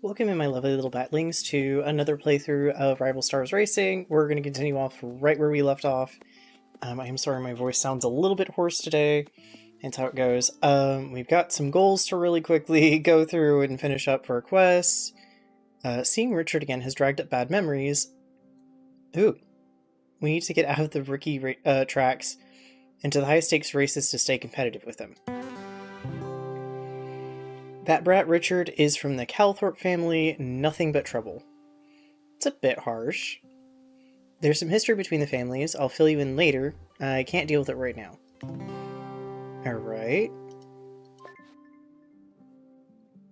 Welcome in, my lovely little batlings, to another playthrough of Rival Stars Racing. We're going to continue off right where we left off. I am sorry my voice sounds a little bit hoarse today. That's how it goes. We've got some goals to really quickly go through and finish up for our quests. Seeing Richard again has dragged up bad memories. Ooh. We need to get out of the rookie tracks into the high-stakes races to stay competitive with him. That brat Richard is from the Calthorpe family, nothing but trouble. It's a bit harsh. There's some history between the families, I'll fill you in later. I can't deal with it right now. Alright.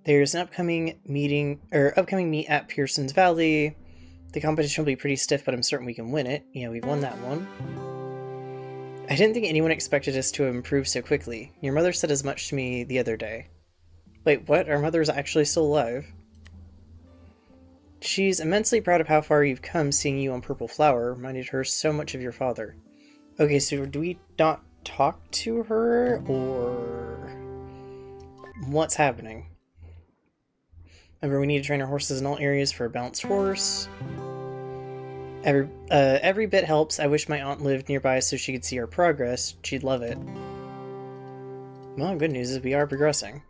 There's an upcoming meet at Pearson's Valley. The competition will be pretty stiff, but I'm certain we can win it. Yeah, we've won that one. I didn't think anyone expected us to improve so quickly. Your mother said as much to me the other day. Wait, what? Our mother's actually still alive? She's immensely proud of how far you've come. Seeing you on Purple Flower reminded her so much of your father. Okay, so do we not talk to her, or what's happening? Remember, we need to train our horses in all areas for a balanced horse. Every bit helps. I wish my aunt lived nearby so she could see our progress. She'd love it. Well, good news is we are progressing.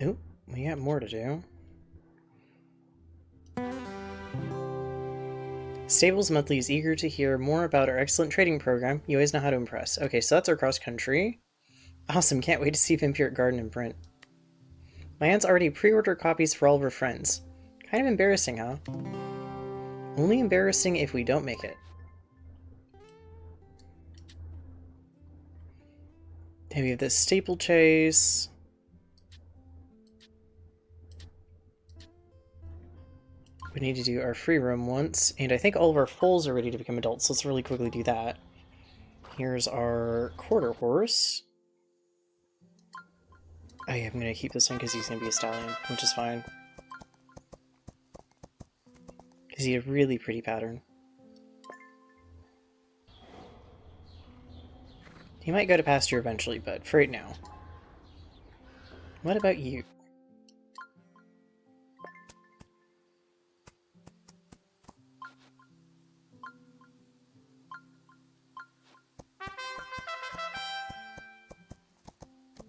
Oop, we got more to do. Stables Monthly is eager to hear more about our excellent trading program. You always know how to impress. Okay, so that's our cross-country. Awesome, can't wait to see Vampiric Garden in print. My aunt's already pre-ordered copies for all of her friends. Kind of embarrassing, huh? Only embarrassing if we don't make it. Then we have this staple chase. We need to do our free roam once, and I think all of our foals are ready to become adults, so let's really quickly do that. Here's our quarter horse. Oh yeah, I'm going to keep this one because he's going to be a stallion, which is fine. Because he had a really pretty pattern. He might go to pasture eventually, but for right now. What about you?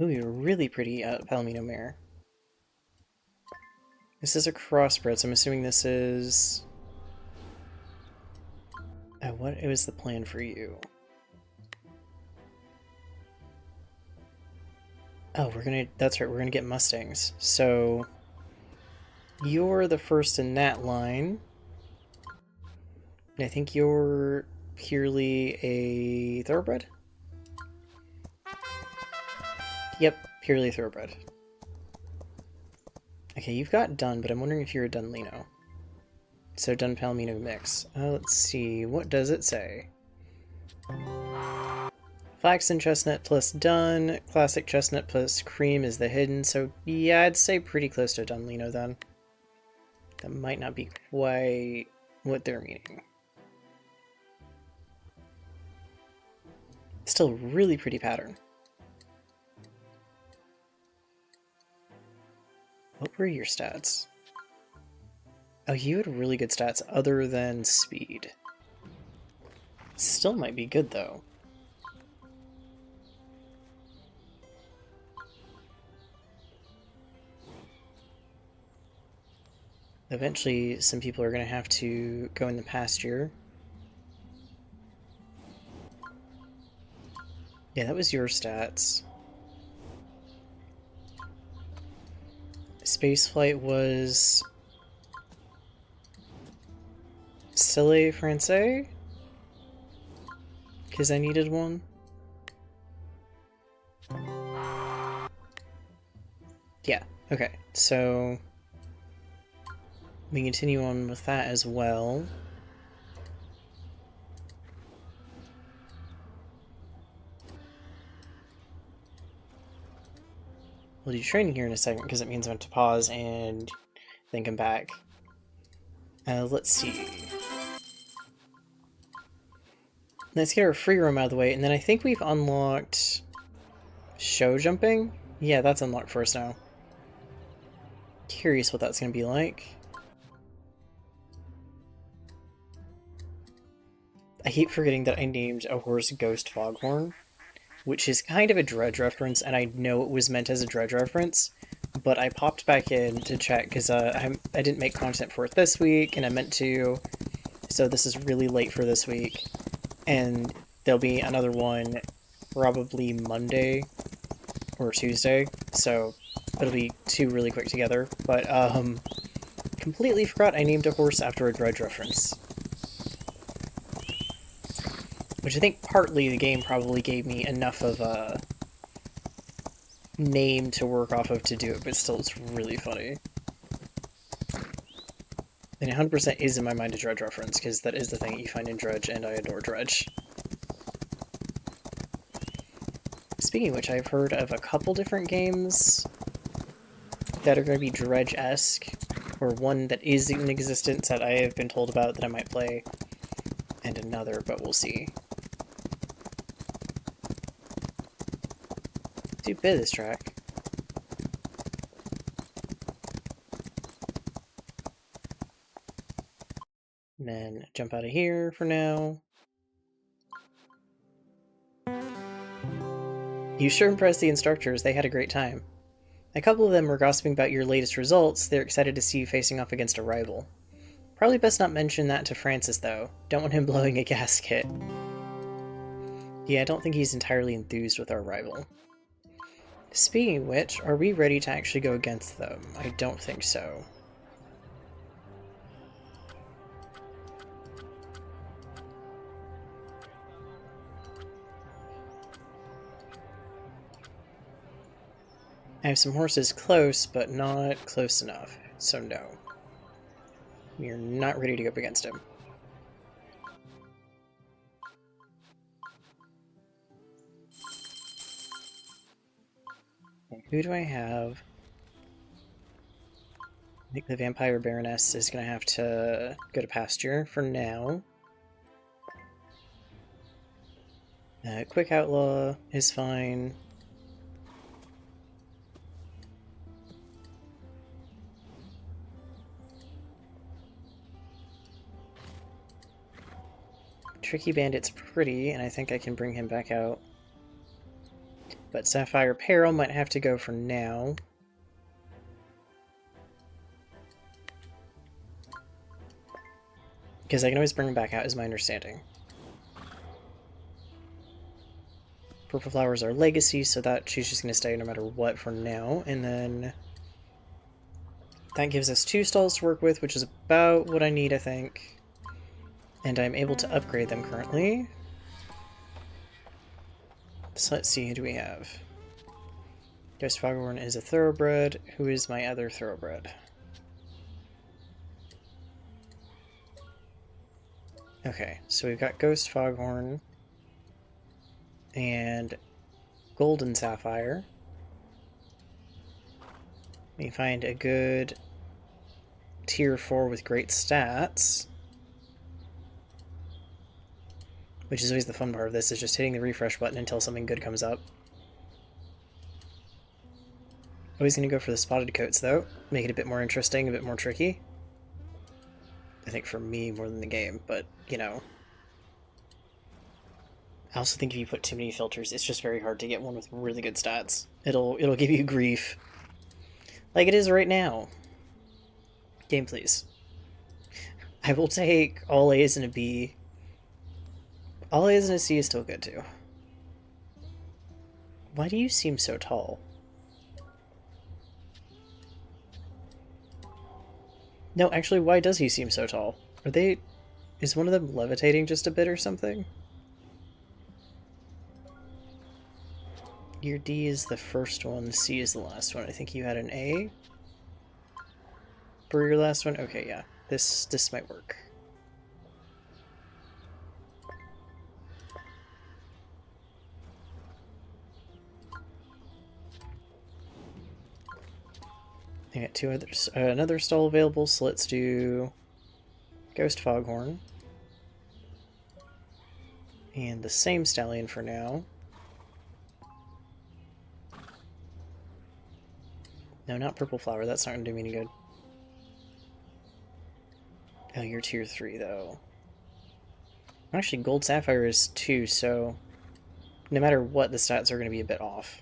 Ooh, you're a really pretty Palomino mare. This is a crossbred, so I'm assuming this is... what was the plan for you? Oh, that's right, we're gonna get Mustangs. So, you're the first in that line. I think you're purely a thoroughbred? Yep, purely thoroughbred. Okay, you've got Dun, but I'm wondering if you're a Dunlino. So Dun Palomino mix. Let's see, what does it say? Flaxen Chestnut plus Dun, Classic Chestnut plus Cream is the hidden, so yeah, I'd say pretty close to Dunlino then. That might not be quite what they're meaning. Still really pretty pattern. What were your stats? Oh, you had really good stats other than speed. Still might be good, though. Eventually, some people are going to have to go in the pasture. Yeah, that was your stats. Spaceflight was... Stelle Francais? Because I needed one. Yeah, okay, so... we continue on with that as well. We'll do training here in a second because it means I have to pause and then come back. Let's see. Let's get our free roam out of the way, and then I think we've unlocked show jumping? Yeah, that's unlocked for us now. Curious what that's going to be like. I keep forgetting that I named a horse Ghost Foghorn, which is kind of a Dredge reference, and I know it was meant as a Dredge reference, but I popped back in to check because I didn't make content for it this week, and I meant to, so this is really late for this week, and there'll be another one probably Monday or Tuesday, so it'll be two really quick together, but completely forgot I named a horse after a Dredge reference. Which I think partly the game probably gave me enough of a name to work off of to do it, but still it's really funny. And 100% is in my mind a Dredge reference, because that is the thing that you find in Dredge, and I adore Dredge. Speaking of which, I've heard of a couple different games that are going to be Dredge-esque, or one that is in existence that I have been told about that I might play, and another, but we'll see. Too big this track. And then jump out of here for now. You sure impressed the instructors, they had a great time. A couple of them were gossiping about your latest results, they're excited to see you facing off against a rival. Probably best not mention that to Francis, though. Don't want him blowing a gasket. Yeah, I don't think he's entirely enthused with our rival. Speaking of which, are we ready to actually go against them? I don't think so. I have some horses close, but not close enough, so no. We are not ready to go up against him. Who do I have? I think the Vampire Baroness is going to have to go to pasture for now. Quick Outlaw is fine. Tricky Bandit's pretty, and I think I can bring him back out. But Sapphire Peril might have to go for now. Because I can always bring him back out, is my understanding. Purple Flowers are Legacy, so that she's just going to stay no matter what for now. And then that gives us 2 stalls to work with, which is about what I need, I think. And I'm able to upgrade them currently. So let's see, who do we have? Ghost Foghorn is a thoroughbred. Who is my other thoroughbred? Okay, so we've got Ghost Foghorn and Golden Sapphire. We find a good tier 4 with great stats. Which is always the fun part of this, is just hitting the refresh button until something good comes up. Always going to go for the spotted coats, though. Make it a bit more interesting, a bit more tricky. I think for me more than the game, but, you know. I also think if you put too many filters, it's just very hard to get one with really good stats. It'll give you grief. Like it is right now. Game, please. I will take all A's and a B. All A's and a C is still good, too. Why do you seem so tall? No, actually, why does he seem so tall? Are they... Is one of them levitating just a bit or something? Your D is the first one, C is the last one. I think you had an A for your last one? Okay, yeah. This might work. I got 2 others, another stall available, so let's do Ghost Foghorn. And the same stallion for now. No, not Purple Flower. That's not going to do me any good. Oh, you're tier 3, though. Actually, Gold Sapphire is 2, so no matter what, the stats are going to be a bit off.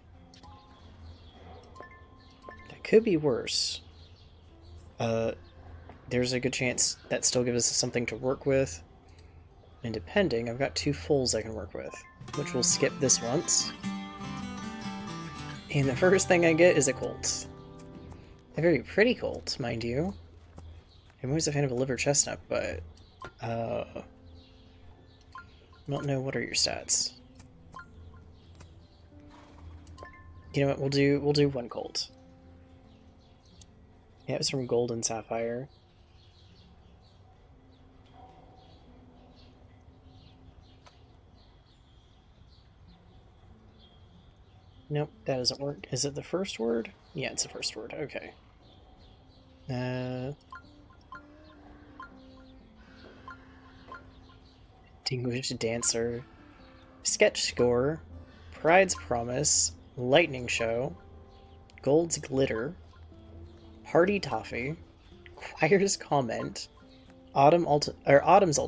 That could be worse. There's a good chance that still gives us something to work with. And depending, I've got 2 fulls I can work with, which will skip this once. And the first thing I get is a Colt. A very pretty Colt, mind you. I'm always a fan of a liver chestnut, but I don't know, what are your stats? You know what, we'll do 1 Colt. Yeah, it was from Gold and Sapphire. Nope, that doesn't work. Is it the first word? Yeah, it's the first word. Okay. Distinguished Dancer. Sketch Score. Pride's Promise. Lightning Show. Gold's Glitter. Party Toffee. Choir's Comment. Autumn's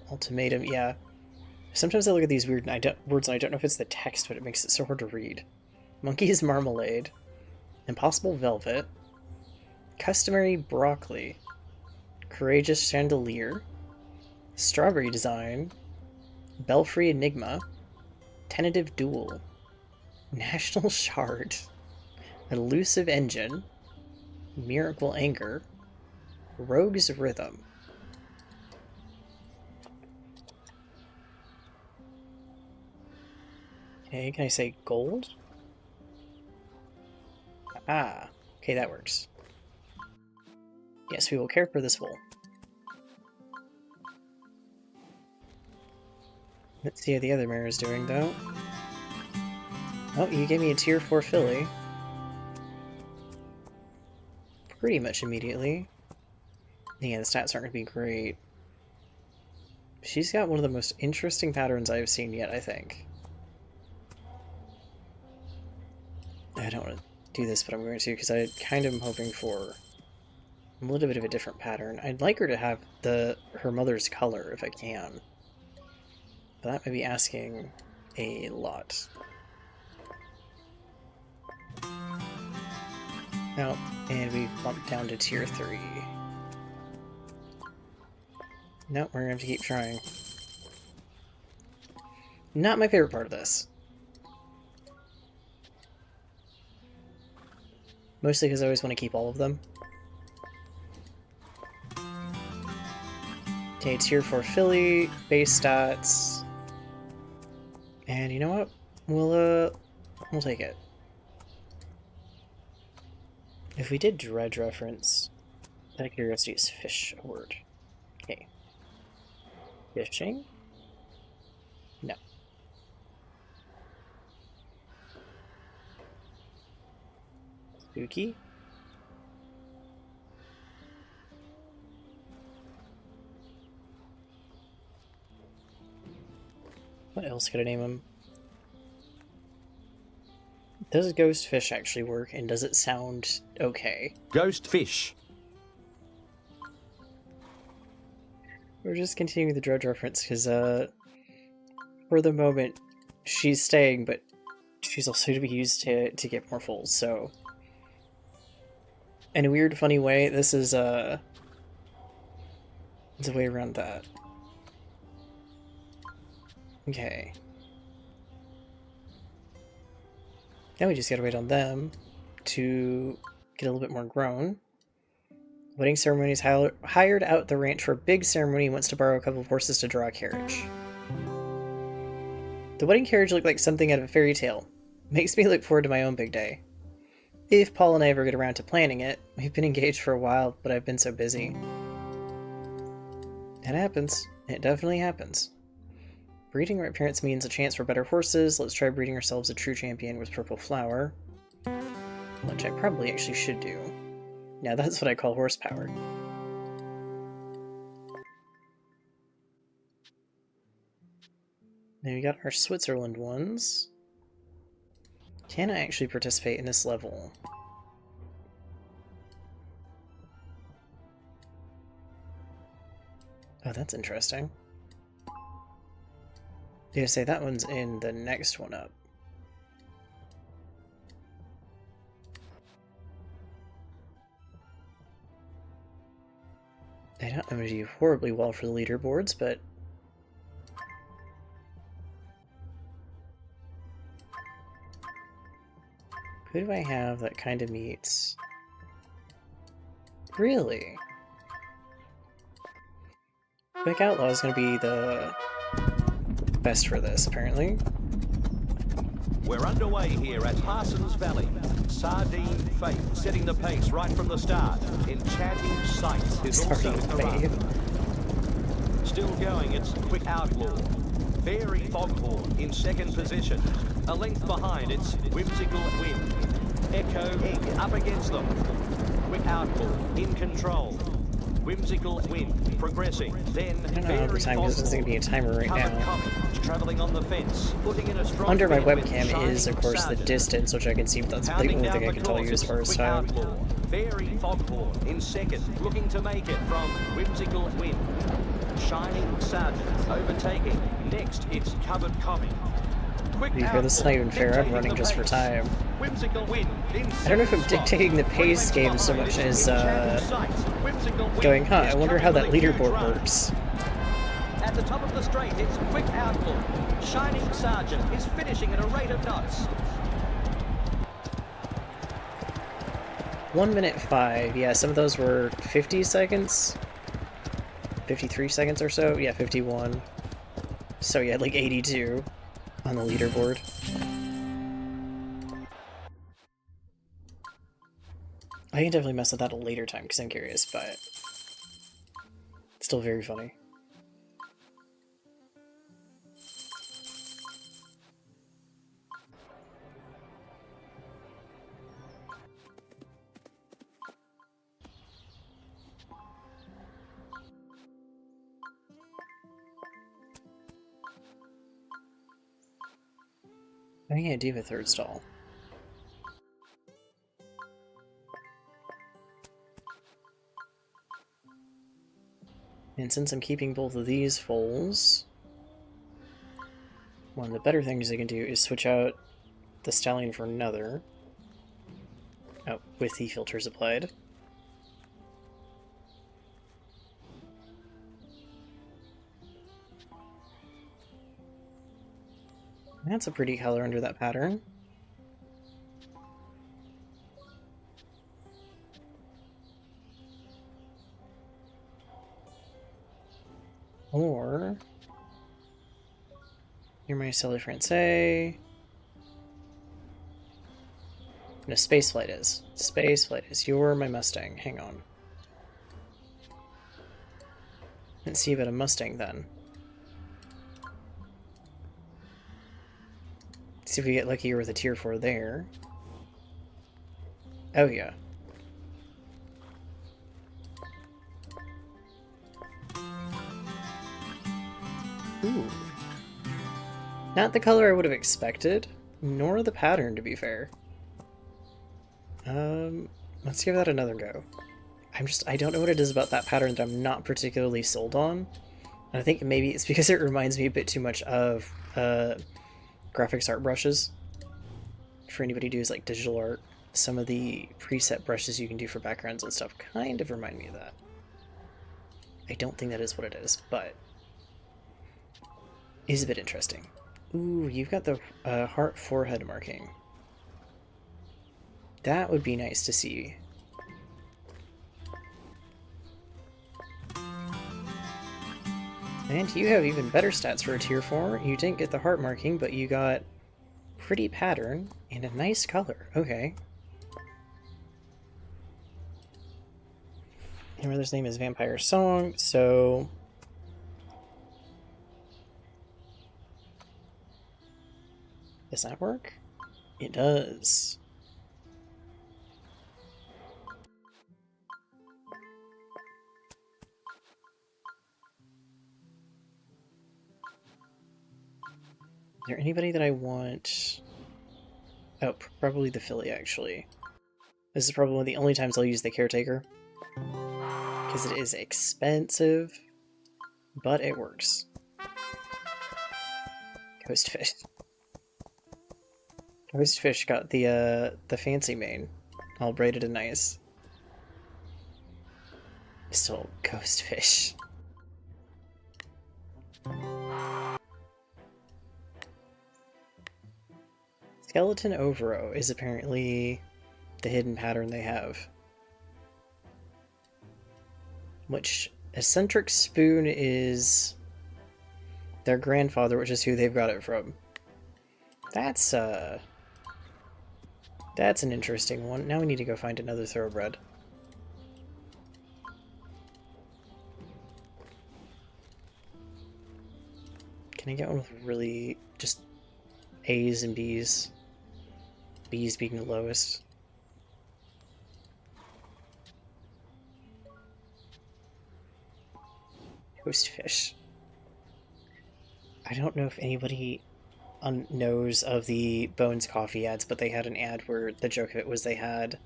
Ultimatum, yeah. Sometimes I look at these weird words and I don't know if it's the text, but it makes it so hard to read. Monkey's Marmalade. Impossible Velvet. Customary Broccoli. Courageous Chandelier. Strawberry Design. Belfry Enigma. Tentative Duel. National Shard. Elusive Engine. Miracle Anger. Rogue's Rhythm. Okay, can I say gold? Ah, okay, that works. Yes, we will care for this wool. Let's see how the other mare is doing, though. Oh, you gave me a tier 4 filly. Pretty much immediately. Yeah, the stats aren't going to be great. She's got one of the most interesting patterns I've seen yet, I think. I don't want to do this, but I'm going to because I kind of am hoping for a little bit of a different pattern. I'd like her to have her mother's color if I can. But that might be asking a lot. Oh, and we've bumped down to tier 3. Nope, we're gonna have to keep trying. Not my favorite part of this. Mostly because I always want to keep all of them. Okay, tier 4 filly, base stats. And you know what? We'll take it. If we did dredge reference, out of curiosity, is fish a word? Okay. Fishing? No. Spooky? What else could I name him? Does ghost fish actually work, and does it sound okay? Ghost fish. We're just continuing the dredge reference, because, for the moment, she's staying, but she's also to be used to get more fulls, so... In a weird, funny way, this is, it's a way around that. Okay. Now we just gotta wait on them to get a little bit more grown. Wedding ceremonies hired out the ranch for a big ceremony and wants to borrow a couple of horses to draw a carriage. The wedding carriage looked like something out of a fairy tale. Makes me look forward to my own big day. If Paul and I ever get around to planning it. We've been engaged for a while, but I've been so busy. It happens. It definitely happens. Breeding right parents means a chance for better horses. Let's try breeding ourselves a true champion with Purple Flower. Which I probably actually should do. Now that's what I call horsepower. Then we got our Switzerland ones. Can I actually participate in this level? Oh, that's interesting. Yeah, say that one's in the next one up. I don't know if I do horribly well for the leaderboards, but who do I have that kind of meets? Really? Quick Outlaw is going to be the best for this, apparently. We're underway here at Parsons Valley. Sardine Faith setting the pace right from the start. Enchanting Sights is also in the run. Still going, it's Quick Outlaw. Fairy Foghorn in second position. A length behind, it's Whimsical Wind. Echo Egg up against them. Quick Outlaw in control. Whimsical Wind progressing. Then I don't know how the time is. There's going to be a timer right now. Traveling on the fence, putting in a strong Under my webcam is, of course, the distance, which I can see, but that's the only thing I can tell you as far as time. Fairy Foghorn in second, looking to make it from Whimsical Wind. Shining Sergeant overtaking. Next, it's Covered Comet. To be fair, this is not even fair. I'm running just for time. I don't know if I'm dictating the pace game so much as going, huh, I wonder how that leaderboard works. At the top of the straight, it's Quick Outlaw. Shining Sergeant is finishing at a rate of knots. 1 minute 5. Yeah, some of those were 50 seconds. 53 seconds or so. Yeah, 51. So yeah, like 82 on the leaderboard. I can definitely mess with that at a later time because I'm curious, but still very funny. I think I do have a third stall. And since I'm keeping both of these foals, one of the better things I can do is switch out the stallion for another. Oh, with the filters applied. That's a pretty color under that pattern. Or you're my Stella Francais. No, Spaceflight is. Spaceflight is. You're my Mustang. Hang on. Let's see about a Mustang then. See if we get luckier with a tier 4 there. Oh yeah. Ooh. Not the color I would have expected, nor the pattern, to be fair. Let's give that another go. I don't know what it is about that pattern that I'm not particularly sold on. And I think maybe it's because it reminds me a bit too much of graphics art brushes. For anybody who does like digital art, some of the preset brushes you can do for backgrounds and stuff kind of remind me of that. I don't think that is what it is, but it is a bit interesting. Ooh, you've got the heart forehead marking. That would be nice to see. And you have even better stats for a tier 4. You didn't get the heart marking, but you got pretty pattern and a nice color. Okay. Your mother's name is Vampire Song, so does that work? It does. Is there anybody that I want? Oh, probably the filly, actually. This is probably one of the only times I'll use the caretaker. Because it is expensive, but it works. Ghostfish. Ghostfish got the fancy mane, all braided and nice. Still, Ghostfish. Skeleton Overo is apparently the hidden pattern they have. Which, Eccentric Spoon is their grandfather, which is who they've got it from. That's an interesting one. Now we need to go find another thoroughbred. Can I get one with really just A's and B's? B's being the lowest. Ghostfish. I don't know if anybody knows of the Bones Coffee ads, but they had an ad where the joke of it was they had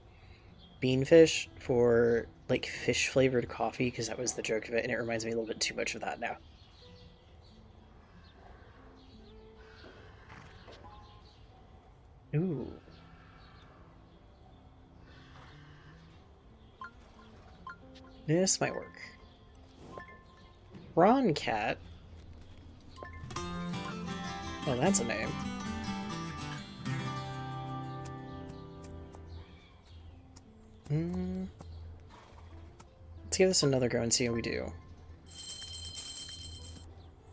beanfish for like fish flavored coffee, because that was the joke of it, and it reminds me a little bit too much of that now. Ooh. This might work. Ron Cat. Oh, that's a name. Let's give this another go and see how we do.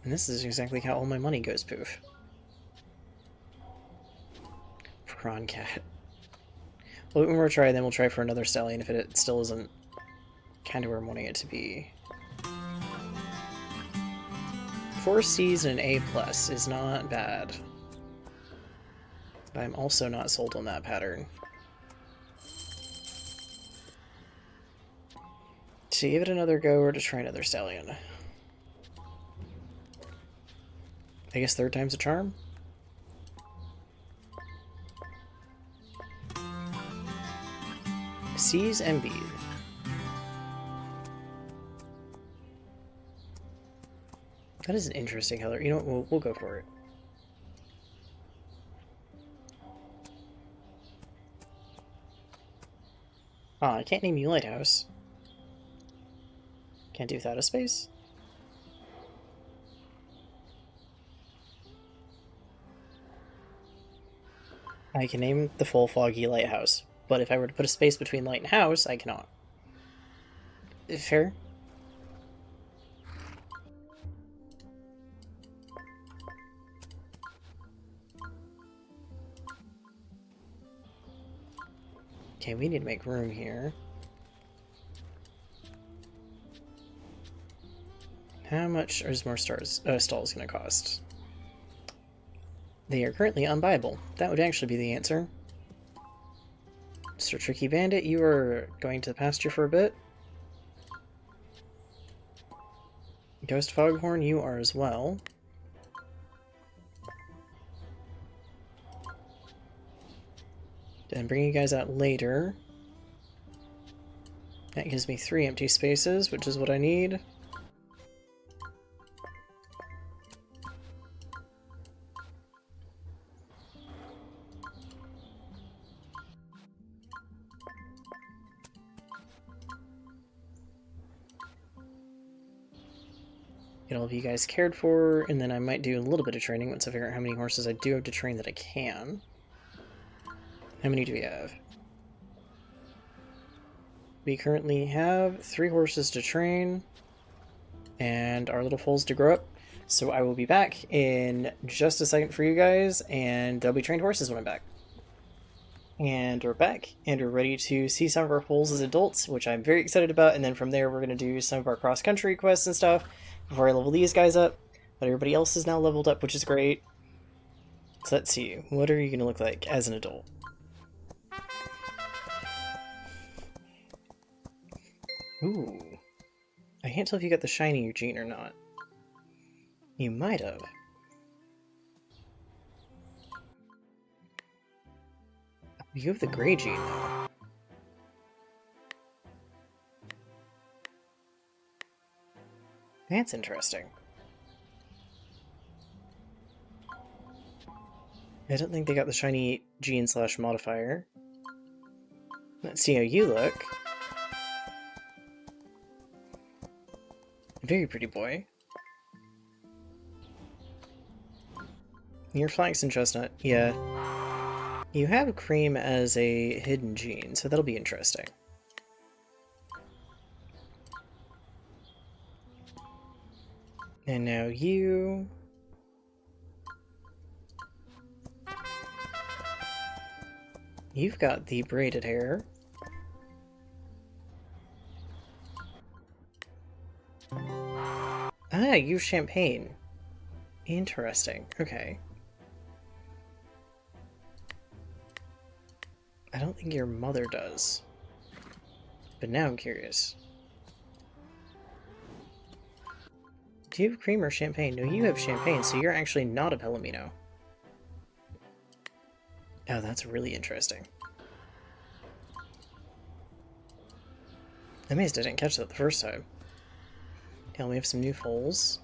And this is exactly how all my money goes poof. Prawn Cat. Well, when we're trying, then we'll try for another stallion if it still isn't kind of where I'm wanting it to be. 4 C's and an A+ is not bad. But I'm also not sold on that pattern. To give it another go or to try another stallion? I guess third time's a charm? C's and B's. That is an interesting color. You know what? We'll go for it. Ah, I can't name you Lighthouse. Can't do without a space. I can name the full Foggy Lighthouse, but if I were to put a space between light and house, I cannot. Fair? Okay, we need to make room here. How much is more stalls going to cost? They are currently unbuyable. That would actually be the answer. Mr. Tricky Bandit, you are going to the pasture for a bit. Ghost Foghorn, you are as well. Then bring you guys out later. That gives me 3 empty spaces, which is what I need. Get all of you guys cared for, and then I might do a little bit of training once I figure out how many horses I do have to train that I can. How many do we have? We currently have 3 horses to train, and our little foals to grow up. So I will be back in just a second for you guys, and they'll be trained horses when I'm back. And we're back, and we're ready to see some of our foals as adults, which I'm very excited about, and then from there we're going to do some of our cross-country quests and stuff before I level these guys up. But everybody else is now leveled up, which is great. So let's see, what are you going to look like as an adult? Ooh. I can't tell if you got the shiny Eugene or not. You might have. You have the gray gene, though. That's interesting. I don't think they got the shiny gene / modifier. Let's see how you look. Very pretty boy. You're Flax and Chestnut, yeah. You have Cream as a hidden gene, so that'll be interesting. And now you... You've got the braided hair. Ah, you Champagne. Interesting, okay. I don't think your mother does. But now I'm curious. Do you have Cream or Champagne? No, you have Champagne, so you're actually not a Palomino. Oh, that's really interesting. I'm amazed I didn't catch that the first time. Yeah, we have some new foals.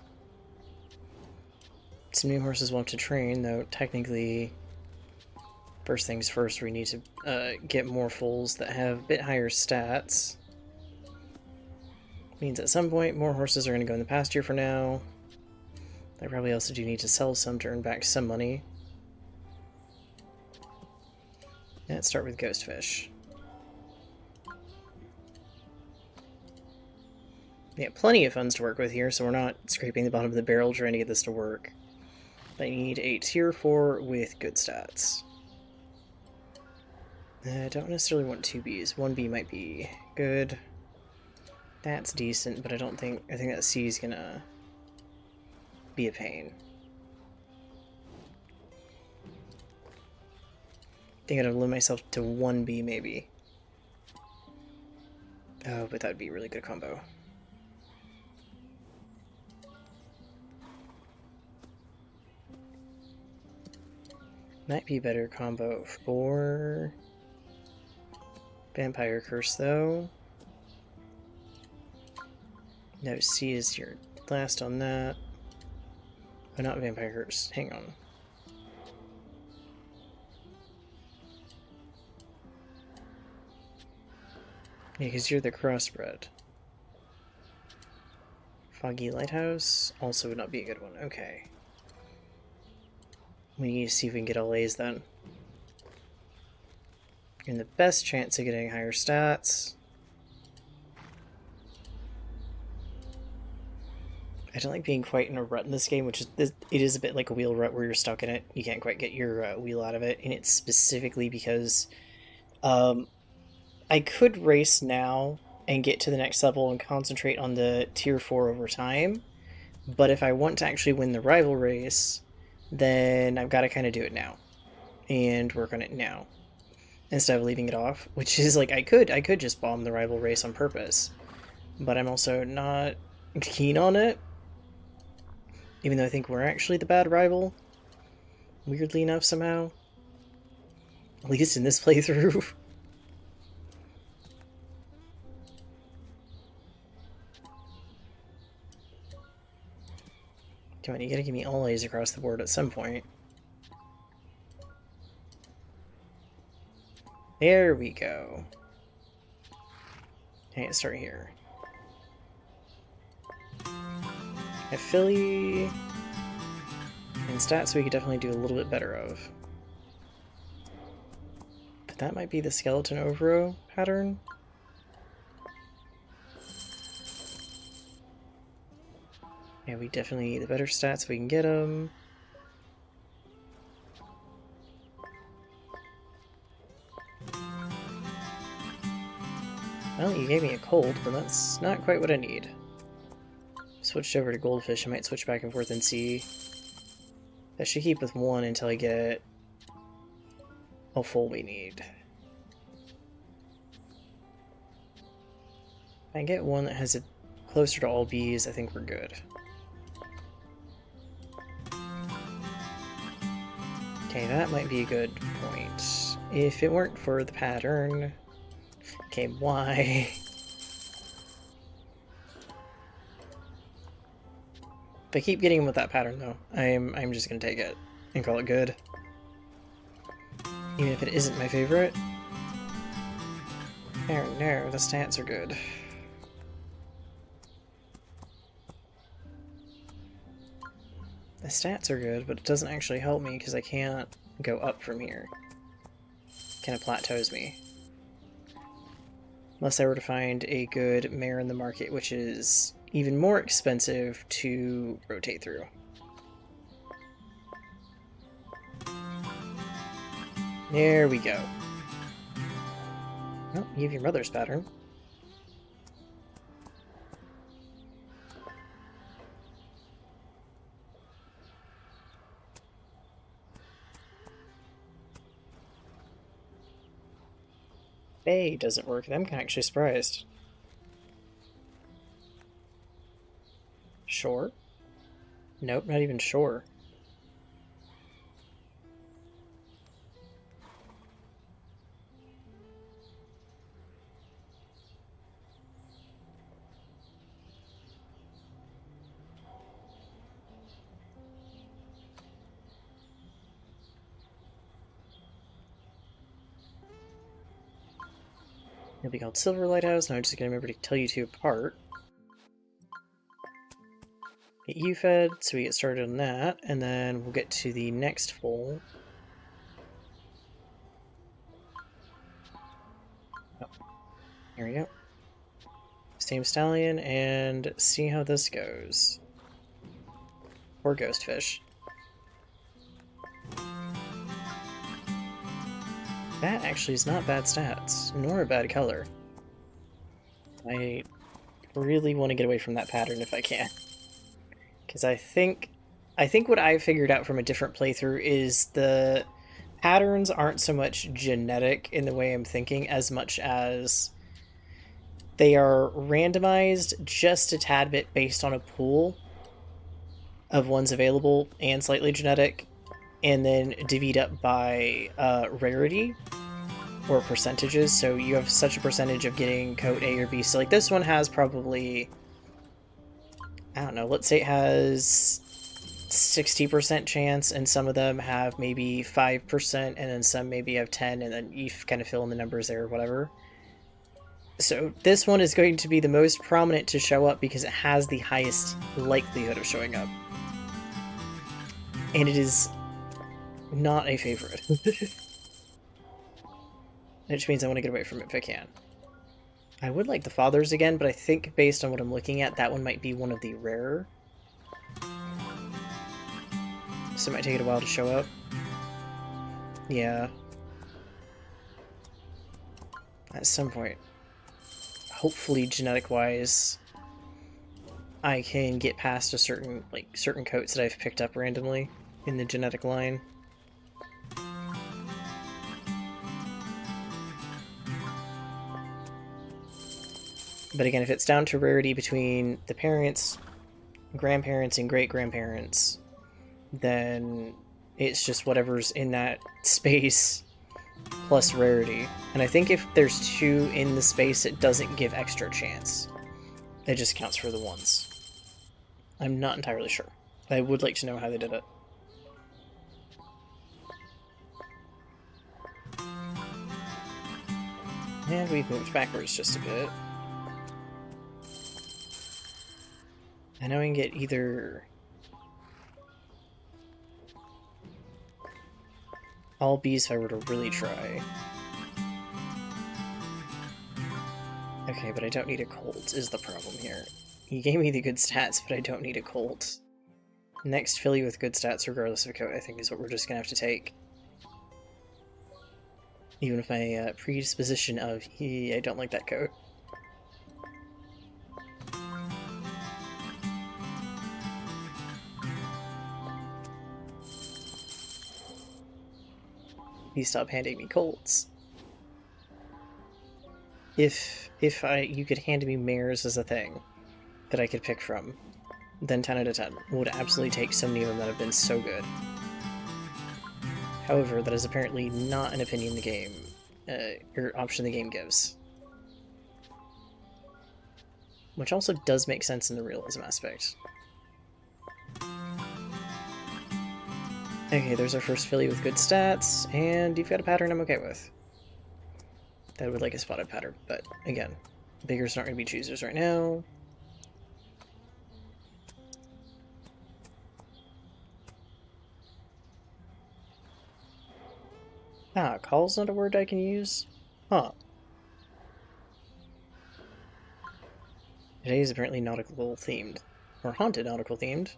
Some new horses want to train, though technically, first things first, we need to get more foals that have a bit higher stats. Means at some point more horses are going to go in the pasture for now. I probably also do need to sell some to earn back some money. Let's start with Ghostfish. Yeah, plenty of funds to work with here, so we're not scraping the bottom of the barrel trying to get this to work. I need a tier 4 with good stats. I don't necessarily want 2 Bs. 1 B might be good. That's decent, but I think that C is gonna be a pain. I think I'd limit myself to 1 B maybe. Oh, but that'd be a really good combo. Might be a better combo for Vampire Curse, though. No, C is your last on that. Oh, not Vampire Curse. Hang on. Yeah, because you're the crossbred. Foggy Lighthouse also would not be a good one. Okay. We need to see if we can get all A's then. You're in the best chance of getting higher stats. I don't like being quite in a rut in this game, which is, it is a bit like a wheel rut where you're stuck in it. You can't quite get your wheel out of it, and it's specifically because I could race now and get to the next level and concentrate on the tier 4 over time, but if I want to actually win the rival race, then I've got to kind of do it now and work on it now instead of leaving it off, which is like I could just bomb the rival race on purpose, but I'm also not keen on it, even though I think we're actually the bad rival, weirdly enough somehow, at least in this playthrough. Come on, you gotta give me all A's across the board at some point. There we go. Okay, let's start here. A Philly and stats we could definitely do a little bit better of. But that might be the skeleton Overo pattern. Yeah, we definitely need the better stats if we can get them. Well, you gave me a cold, but that's not quite what I need. Switched over to Goldfish. I might switch back and forth and see. That should keep with 1 until I get how full we need. If I get one that has it closer to all Bs, I think we're good. Okay, that might be a good point. if it weren't for the pattern... Okay, why? If I keep getting him with that pattern, though, I'm just gonna take it and call it good. Even if it isn't my favorite. Oh no, the stats are good. The stats are good, but it doesn't actually help me because I can't go up from here. Kind of plateaus me. Unless I were to find a good mare in the market, which is even more expensive to rotate through. There we go. Oh, you have your mother's pattern. Bay doesn't work. I'm actually surprised. Shore? Nope, not even shore. It'll be called Silver Lighthouse. Now I'm just gonna remember to tell you two apart. Get you fed, so we get started on that, and then we'll get to the next foal. Oh, here we go. Same stallion, and see how this goes. Or ghost fish. That actually is not bad stats, nor a bad color. I really want to get away from that pattern if I can. Because I think what I figured out from a different playthrough is the patterns aren't so much genetic in the way I'm thinking as much as they are randomized just a tad bit based on a pool of ones available and slightly genetic, and then divvied up by rarity or percentages. So you have such a percentage of getting coat A or B. So like this one has probably, I don't know, let's say it has 60% chance, and some of them have maybe 5%, and then some maybe have 10, and then you kind of fill in the numbers there or whatever. So this one is going to be the most prominent to show up because it has the highest likelihood of showing up. And it is not a favorite. Which means I want to get away from it if I can. I would like the fathers again, but I think based on what I'm looking at, that one might be one of the rarer. So it might take it a while to show up. Yeah. At some point. Hopefully, genetic-wise, I can get past a certain coats that I've picked up randomly in the genetic line. But again, if it's down to rarity between the parents, grandparents, and great-grandparents, then it's just whatever's in that space plus rarity. And I think if there's two in the space, it doesn't give extra chance. It just counts for the ones. I'm not entirely sure. I would like to know how they did it. And we've moved backwards just a bit. I know I can get either all Bs if I were to really try. Okay, but I don't need a colt is the problem here. You gave me the good stats, but I don't need a colt. Next filly with good stats regardless of coat, I think, is what we're just gonna have to take. Even with my predisposition of, I don't like that coat. Please stop handing me colts. If you could hand me mares as a thing that I could pick from, then 10 out of 10. Would absolutely take so many of them that have been so good. However, that is apparently not an opinion the game, or option the game gives. Which also does make sense in the realism aspect. Okay, there's our first filly with good stats, and you've got a pattern I'm okay with. I would like a spotted pattern, but again, biggers aren't going to be choosers right now. Ah, call's not a word I can use? Huh. Today is apparently nautical themed. Or haunted nautical themed.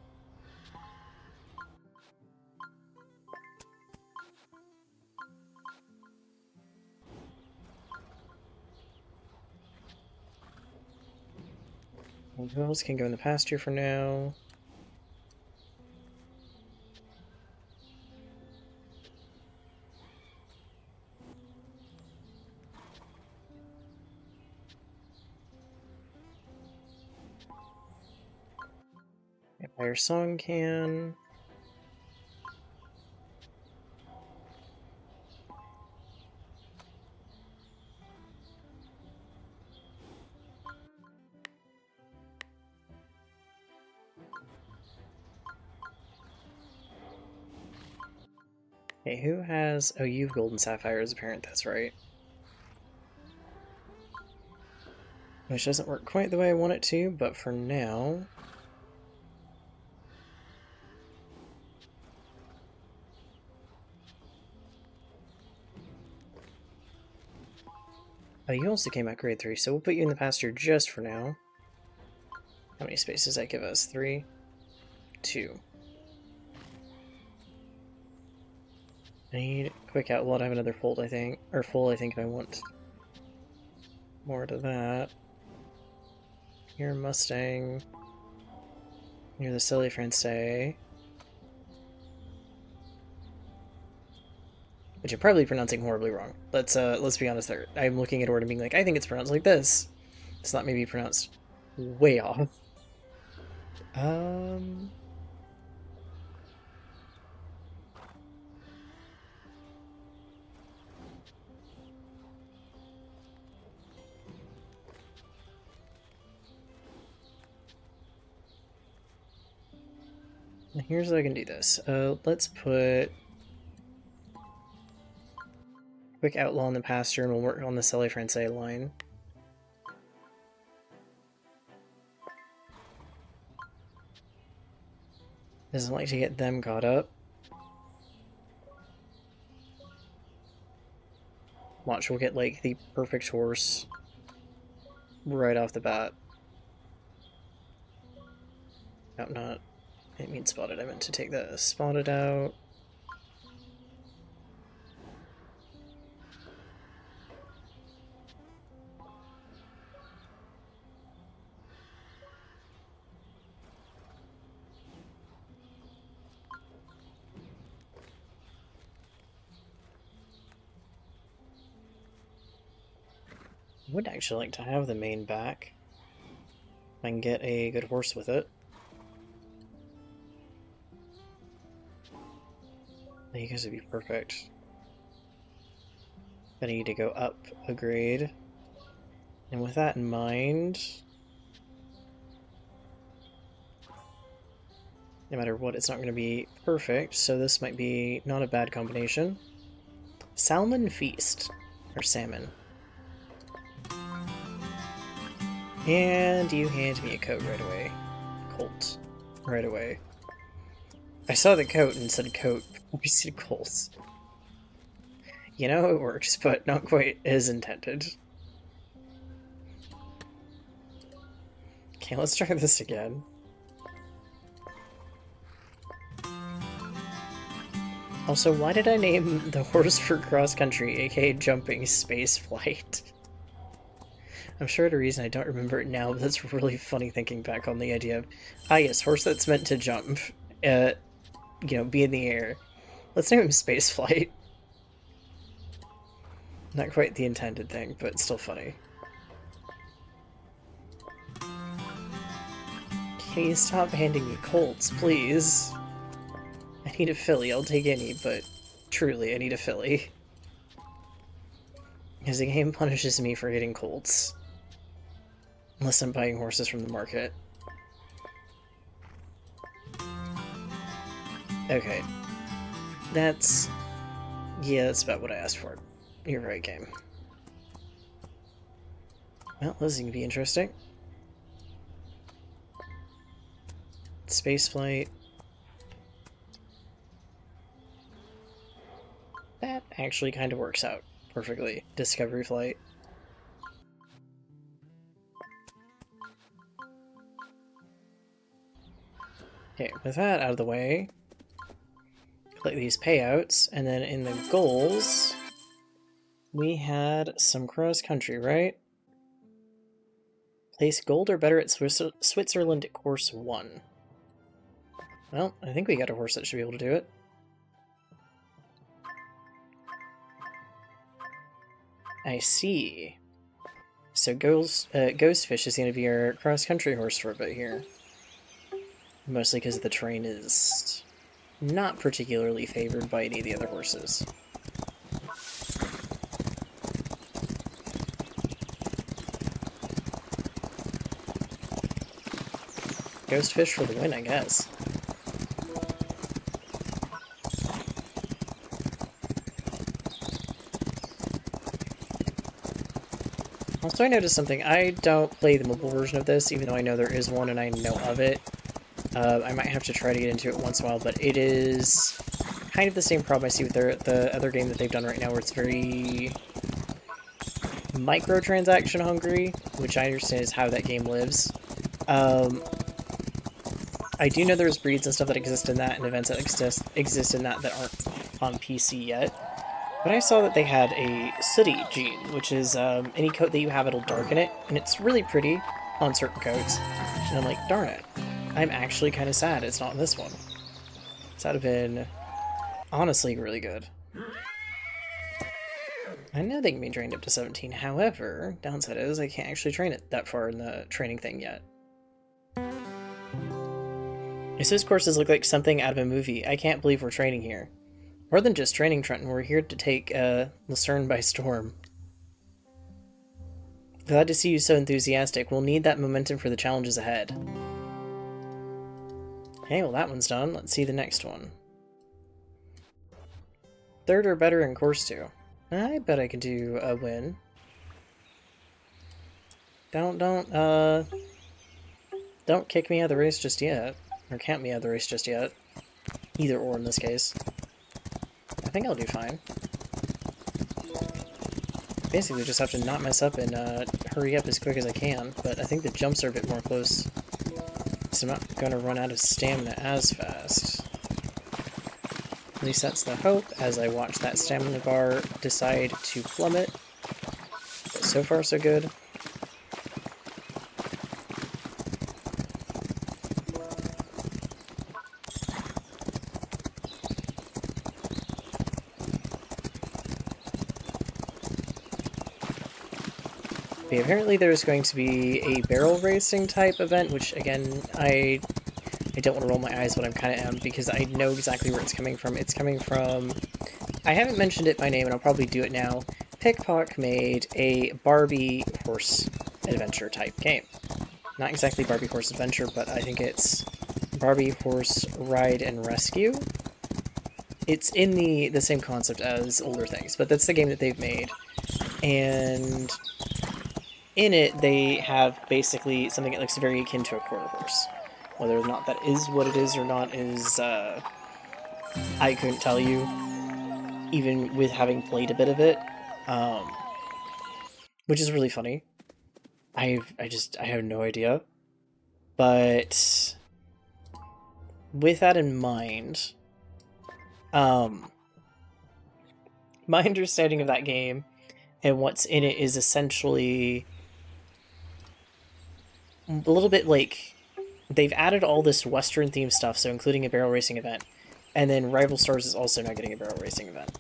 And who else can go in the pasture for now? Empire Song can. Okay, who has... Oh, you've Golden Sapphire as a parent, that's right. Which doesn't work quite the way I want it to, but for now... Oh, you also came out grade 3, so we'll put you in the pasture just for now. How many spaces does that give us? 3? 2. I need quick outlaw to have another fold, I think. Or full, I think, if I want more to that. You're a Mustang. You're the silly Francais. Which I'm probably pronouncing horribly wrong. Let's be honest there. I'm looking at it and being like, I think it's pronounced like this. It's not maybe pronounced way off. Here's how I can do this. Let's put quick outlaw in the pasture and we'll work on the Silly Francais line. Doesn't like to get them caught up. Watch, we'll get like the perfect horse right off the bat. No, not. It means spotted. I meant to take that spotted out. I would actually like to have the mane back. If I can get a good horse with it. You guys would be perfect. But I need to go up a grade. And with that in mind, no matter what, it's not going to be perfect, so this might be not a bad combination. Salmon Feast, or salmon. And you hand me a coat right away. Colt. Right away. I saw the coat and said coat. We said Colt. You know, it works, but not quite as intended. Okay, let's try this again. Also, why did I name the horse for cross country, aka jumping, space flight? I'm sure at a reason I don't remember it now, but that's really funny thinking back on the idea of, ah yes, horse that's meant to jump, you know, be in the air. Let's name him Space Flight. Not quite the intended thing, but still funny. Can you stop handing me colts, please? I need a filly, I'll take any, but Truly, I need a filly. Because the game punishes me for hitting colts. Unless I'm buying horses from the market. Okay. That's... yeah, that's about what I asked for. You're right, game. Well, this is going to be interesting. Spaceflight. That actually kind of works out perfectly. Discovery flight. Okay, with that out of the way, collect these payouts, and then in the goals, we had some cross-country, right? Place gold or better at Switzerland at course 1. Well, I think we got a horse that should be able to do it. I see. So Ghostfish is going to be our cross-country horse for a bit here. Mostly because the terrain is not particularly favored by any of the other horses. Ghostfish for the win, I guess. Also, I noticed something. I don't play the mobile version of this, even though I know there is one and I know of it. I might have to try to get into it once in a while, but it is kind of the same problem I see with the other game that they've done right now, where it's very microtransaction hungry, which I understand is how that game lives. I do know there's breeds and stuff that exist in that, and events that exist in that aren't on PC yet. But I saw that they had a sooty gene, which is any coat that you have, it'll darken it, and it's really pretty on certain coats. And I'm like, darn it. I'm actually kind of sad it's not in this one. So that would have been, honestly, really good. I know they can be trained up to 17, however, downside is I can't actually train it that far in the training thing yet. These courses look like something out of a movie. I can't believe we're training here. More than just training, Trenton, we're here to take Lucerne by storm. Glad to see you so enthusiastic. We'll need that momentum for the challenges ahead. Okay, well that one's done. Let's see the next one. Third or better in course 2. I bet I could do a win. Don't kick me out of the race just yet. Or count me out of the race just yet. Either or in this case. I think I'll do fine. Basically just have to not mess up and hurry up as quick as I can, but I think the jumps are a bit more close, so I'm not going to run out of stamina as fast. At least that's the hope, as I watch that stamina bar decide to plummet. But so far so good. Apparently there's going to be a barrel racing type event, which again, I don't want to roll my eyes, but I'm kind of am, because I know exactly where it's coming from. It's coming from... I haven't mentioned it by name, and I'll probably do it now. Pickpock made a Barbie horse adventure type game. Not exactly Barbie horse adventure, but I think it's Barbie horse ride and rescue. It's in the same concept as older things, but that's the game that they've made. And in it, they have basically something that looks very akin to a quarter horse. Whether or not that is what it is or not is, I couldn't tell you, even with having played a bit of it, which is really funny. I have no idea. But with that in mind, my understanding of that game and what's in it is essentially a little bit like they've added all this Western themed stuff, so including a barrel racing event, and then Rival Stars is also now getting a barrel racing event.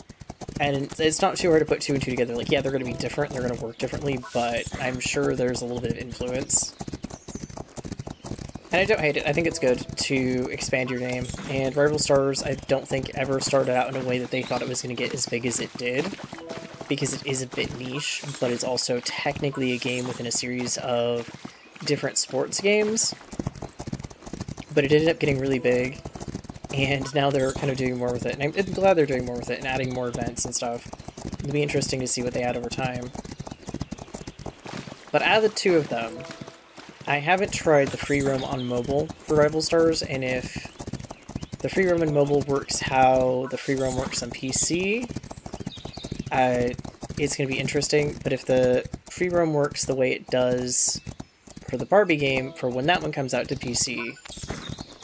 And it's not too hard to put 2 and 2 together. Like, yeah, they're going to be different, they're going to work differently, but I'm sure there's a little bit of influence. And I don't hate it. I think it's good to expand your game. And Rival Stars, I don't think ever started out in a way that they thought it was going to get as big as it did. Because it is a bit niche, but it's also technically a game within a series of different sports games. But it ended up getting really big. And now they're kind of doing more with it. And I'm glad they're doing more with it and adding more events and stuff. It'll be interesting to see what they add over time. But out of the two of them, I haven't tried the free roam on mobile for Rival Stars, and if the free roam on mobile works how the free roam works on PC, it's going to be interesting. But if the free roam works the way it does for the Barbie game, for when that one comes out to PC,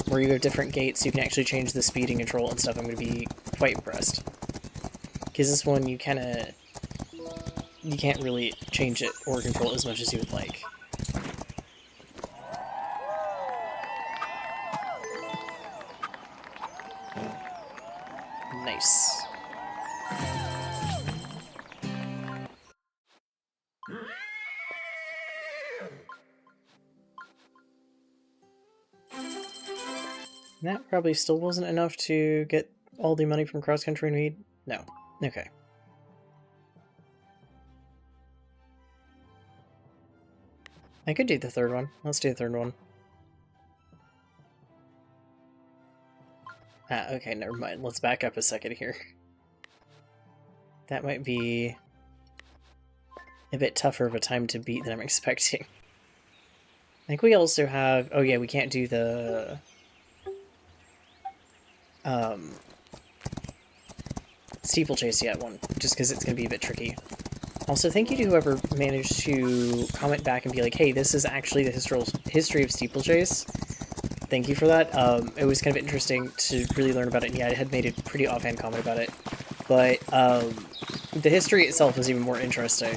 where you have different gates, you can actually change the speed and control and stuff, I'm going to be quite impressed. Because this one, you can't really change it or control it as much as you would like. Nice. That probably still wasn't enough to get all the money from Cross Country and Mead? No. Okay. I could do the third one. Let's do the third one. Ah, okay, never mind. Let's back up a second here. That might be a bit tougher of a time to beat than I'm expecting. I think we also have... Oh yeah, we can't do the... steeplechase yet one, just because it's going to be a bit tricky. Also, thank you to whoever managed to comment back and be like, hey, this is actually the history of steeplechase. Thank you for that. It was kind of interesting to really learn about it, and yeah, I had made a pretty offhand comment about it. But the history itself is even more interesting,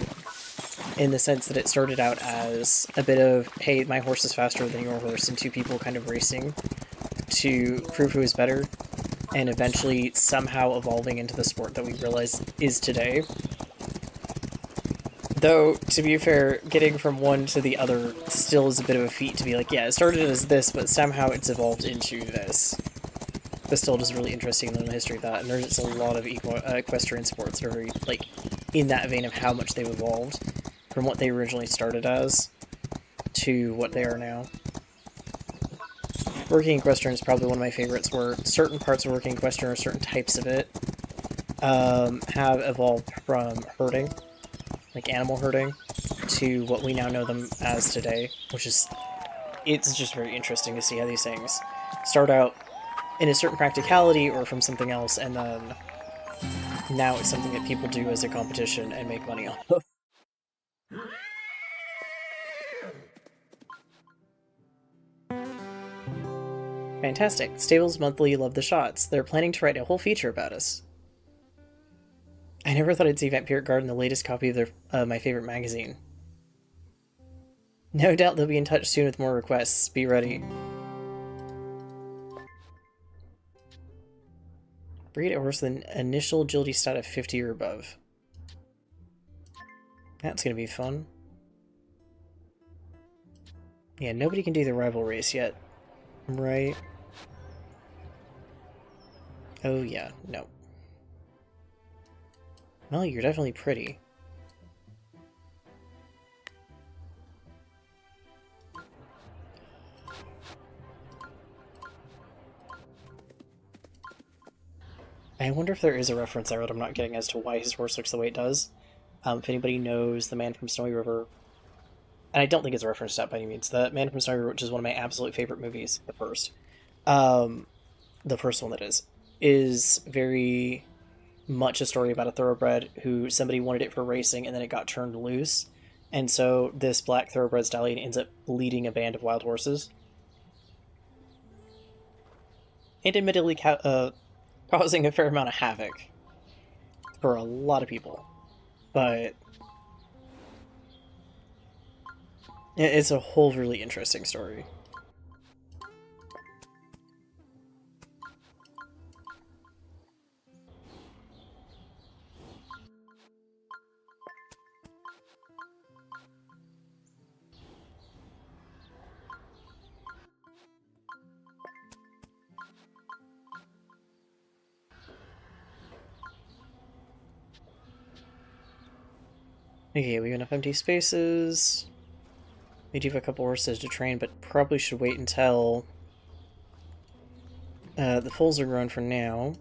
in the sense that it started out as a bit of, hey, my horse is faster than your horse, and two people kind of racing to prove who is better, and eventually somehow evolving into the sport that we realize is today. Though, to be fair, getting from one to the other still is a bit of a feat to be like, yeah, it started as this, but somehow it's evolved into this. But still just really interesting in the history of that, and there's a lot of equestrian sports that are very, like, in that vein of how much they've evolved from what they originally started as to what they are now. Working equestrian is probably one of my favorites, where certain parts of working equestrian, or certain types of it, have evolved from herding, like animal herding, to what we now know them as today, which is, it's just very interesting to see how these things start out in a certain practicality or from something else, and then now it's something that people do as a competition and make money off of. Fantastic. Stables Monthly love the shots. They're planning to write a whole feature about us. I never thought I'd see Vampiric Garden, the latest copy of their my favorite magazine. No doubt they'll be in touch soon with more requests. Be ready. Breed a horse with an initial agility stat of 50 or above. That's gonna be fun. Yeah, nobody can do the rival race yet. Right? Oh yeah, no. Well, you're definitely pretty. I wonder if there is a reference there that I'm not getting as to why his horse looks the way it does. If anybody knows The Man from Snowy River, and I don't think it's a reference to that by any means, The Man from Snowy River, which is one of my absolute favorite movies, the first one that is very much a story about a thoroughbred who somebody wanted it for racing and then it got turned loose. And so this black thoroughbred stallion ends up leading a band of wild horses. And admittedly causing a fair amount of havoc for a lot of people. But it's a whole really interesting story. Okay, we have enough empty spaces. We do have a couple horses to train, but probably should wait until the foals are grown for now.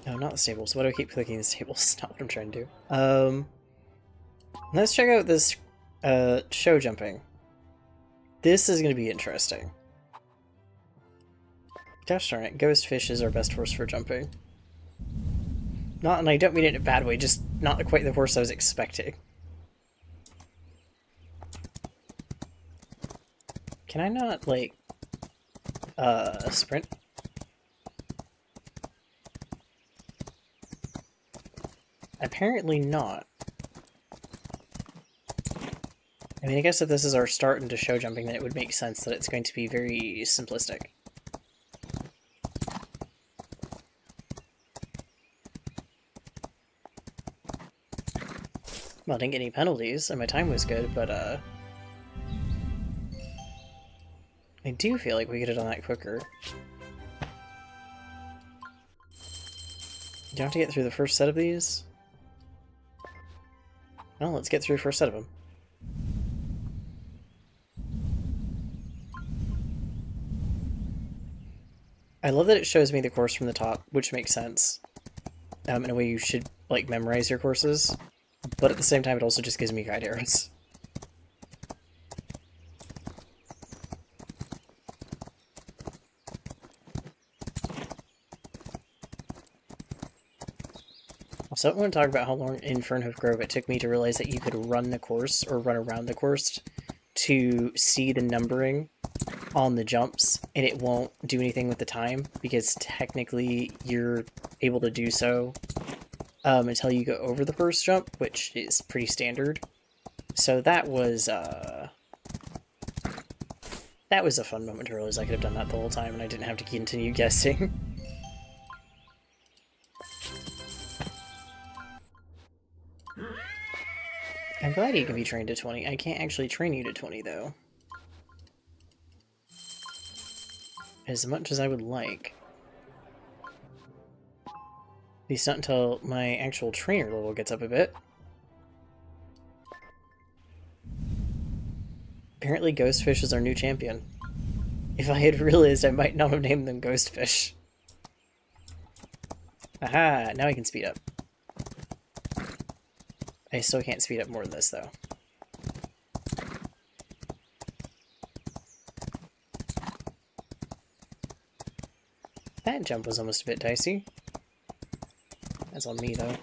No, not the stables. Why do I keep clicking the stables? Not what I'm trying to do. Let's check out this show jumping. This is going to be interesting. Gosh darn it, Ghostfish is our best horse for jumping. Not, and I don't mean it in a bad way, just not quite the horse I was expecting. Can I not, like, sprint? Apparently not. I mean, I guess if this is our start into show jumping, then it would make sense that it's going to be very simplistic. Well, I didn't get any penalties, and my time was good, but, I do feel like we could have done that quicker. Do you have to get through the first set of these? Well, let's get through the first set of them. I love that it shows me the course from the top, which makes sense. In a way you should, like, memorize your courses, but at the same time it also just gives me guide arrows. Also, I want to talk about how long in Fernhoof Grove it took me to realize that you could run the course, or run around the course, to see the numbering on the jumps, and it won't do anything with the time, because technically you're able to do so until you go over the first jump, which is pretty standard. So that was a fun moment to realize I could have done that the whole time, and I didn't have to continue guessing. I'm glad you can be trained to 20. I can't actually train you to 20, though. As much as I would like. At least not until my actual trainer level gets up a bit. Apparently Ghostfish is our new champion. If I had realized, I might not have named them Ghostfish. Aha! Now I can speed up. I still can't speed up more than this, though. That jump was almost a bit dicey. That's on me, though.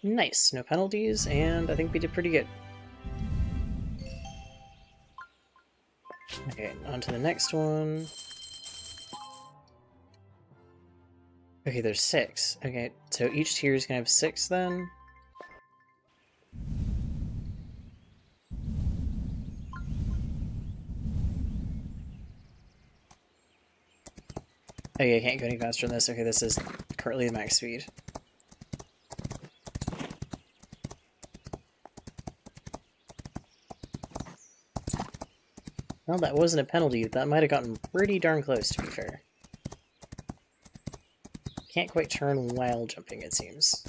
Nice, no penalties, and I think we did pretty good. Okay, on to the next one. Okay, there's 6. Okay, so each tier is gonna have 6 then. Okay, I can't go any faster than this. Okay, this is currently the max speed. Well, that wasn't a penalty. That might have gotten pretty darn close, to be fair. Can't quite turn while jumping, it seems.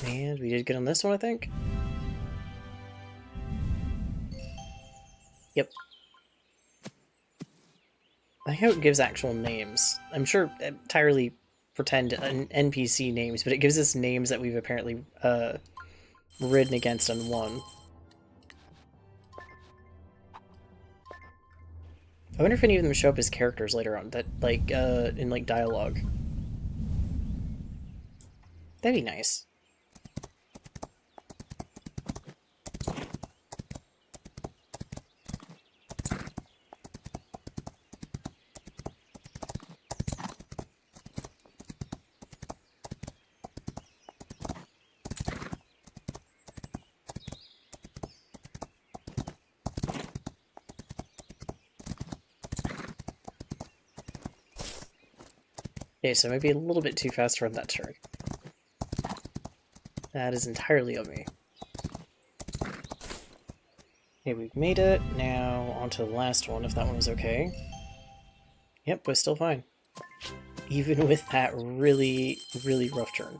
And we did good on this one, I think. Yep. I hope it gives actual names. I'm sure entirely pretend NPC names, but it gives us names that we've apparently ridden against and won. I wonder if any of them show up as characters later on, that like in like dialogue. That'd be nice. Okay, so maybe a little bit too fast to run that turn. That is entirely on me. Okay, we've made it. Now on to the last one, if that one was okay. Yep, was still fine. Even with that really, really rough turn.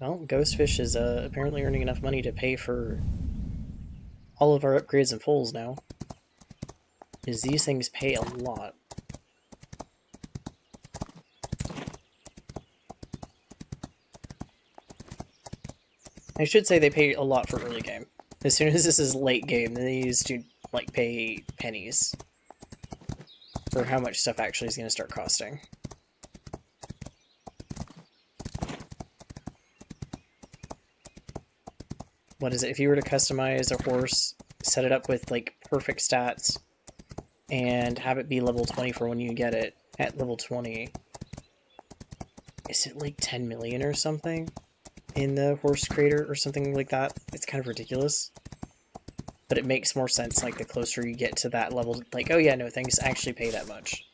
Well, Ghostfish is apparently earning enough money to pay for all of our upgrades and fulls now. Because these things pay a lot. I should say they pay a lot for early game. As soon as this is late game, then they used to like pay pennies for how much stuff actually is going to start costing. What is it? If you were to customize a horse, set it up with like perfect stats, and have it be level 20 for when you get it at level 20, is it like 10 million or something in the horse creator or something like that? It's kind of ridiculous. But it makes more sense like the closer you get to that level, like, oh yeah, no, things actually pay that much.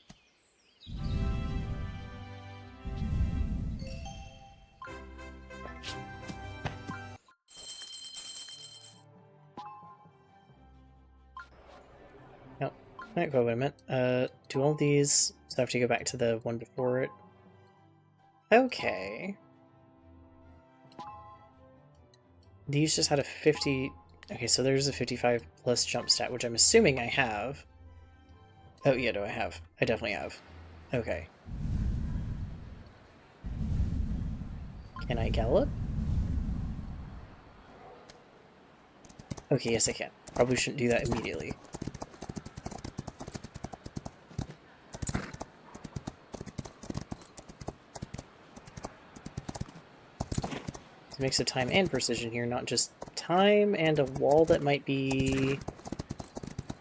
No, not quite what I meant. Do all these, so I have to go back to the one before it. Okay. These just had a 50... Okay, so there's a 55 plus jump stat, which I'm assuming I have. Oh, yeah, do I have? I definitely have. Okay. Can I gallop? Okay, yes I can. Probably shouldn't do that immediately. It's a mix of time and precision here, not just time and a wall that might be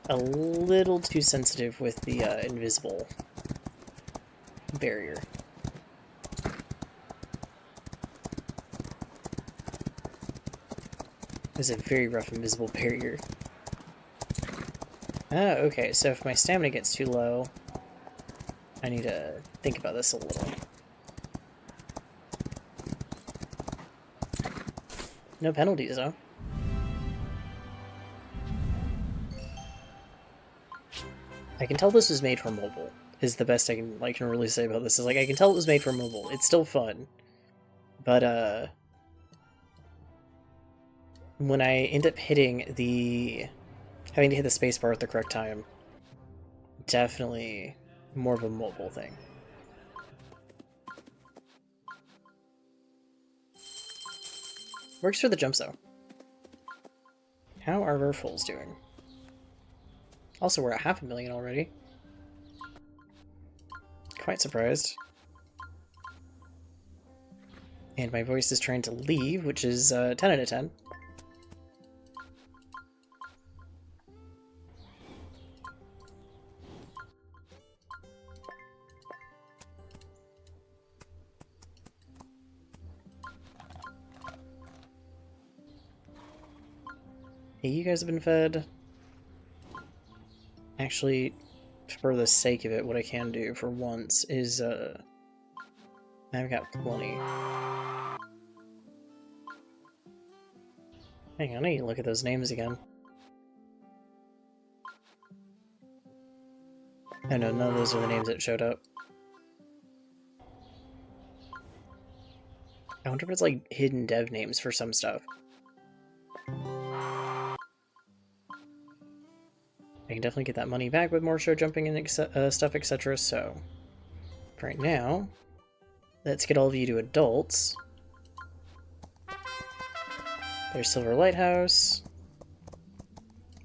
a little too sensitive with the invisible barrier. It's a very rough invisible barrier. Ah, okay, so if my stamina gets too low, I need to think about this a little. No penalties, though. I can tell this was made for mobile, is the best I can really say about this. Is like, I can tell it was made for mobile. It's still fun. But, when I end up having to hit the spacebar at the correct time, definitely more of a mobile thing. Works for the jumps, though. How are our fulls doing? Also, we're at 500,000 already. Quite surprised. And my voice is trying to leave, which is 10 out of 10. Hey, you guys have been fed. Actually, for the sake of it, what I can do for once is, I've got plenty. Hang on, I need to look at those names again. Oh no, none of those are the names that showed up. I wonder if it's like hidden dev names for some stuff. I can definitely get that money back with more show jumping and stuff, etc. So, for right now, let's get all of you to adults. There's Silver Lighthouse.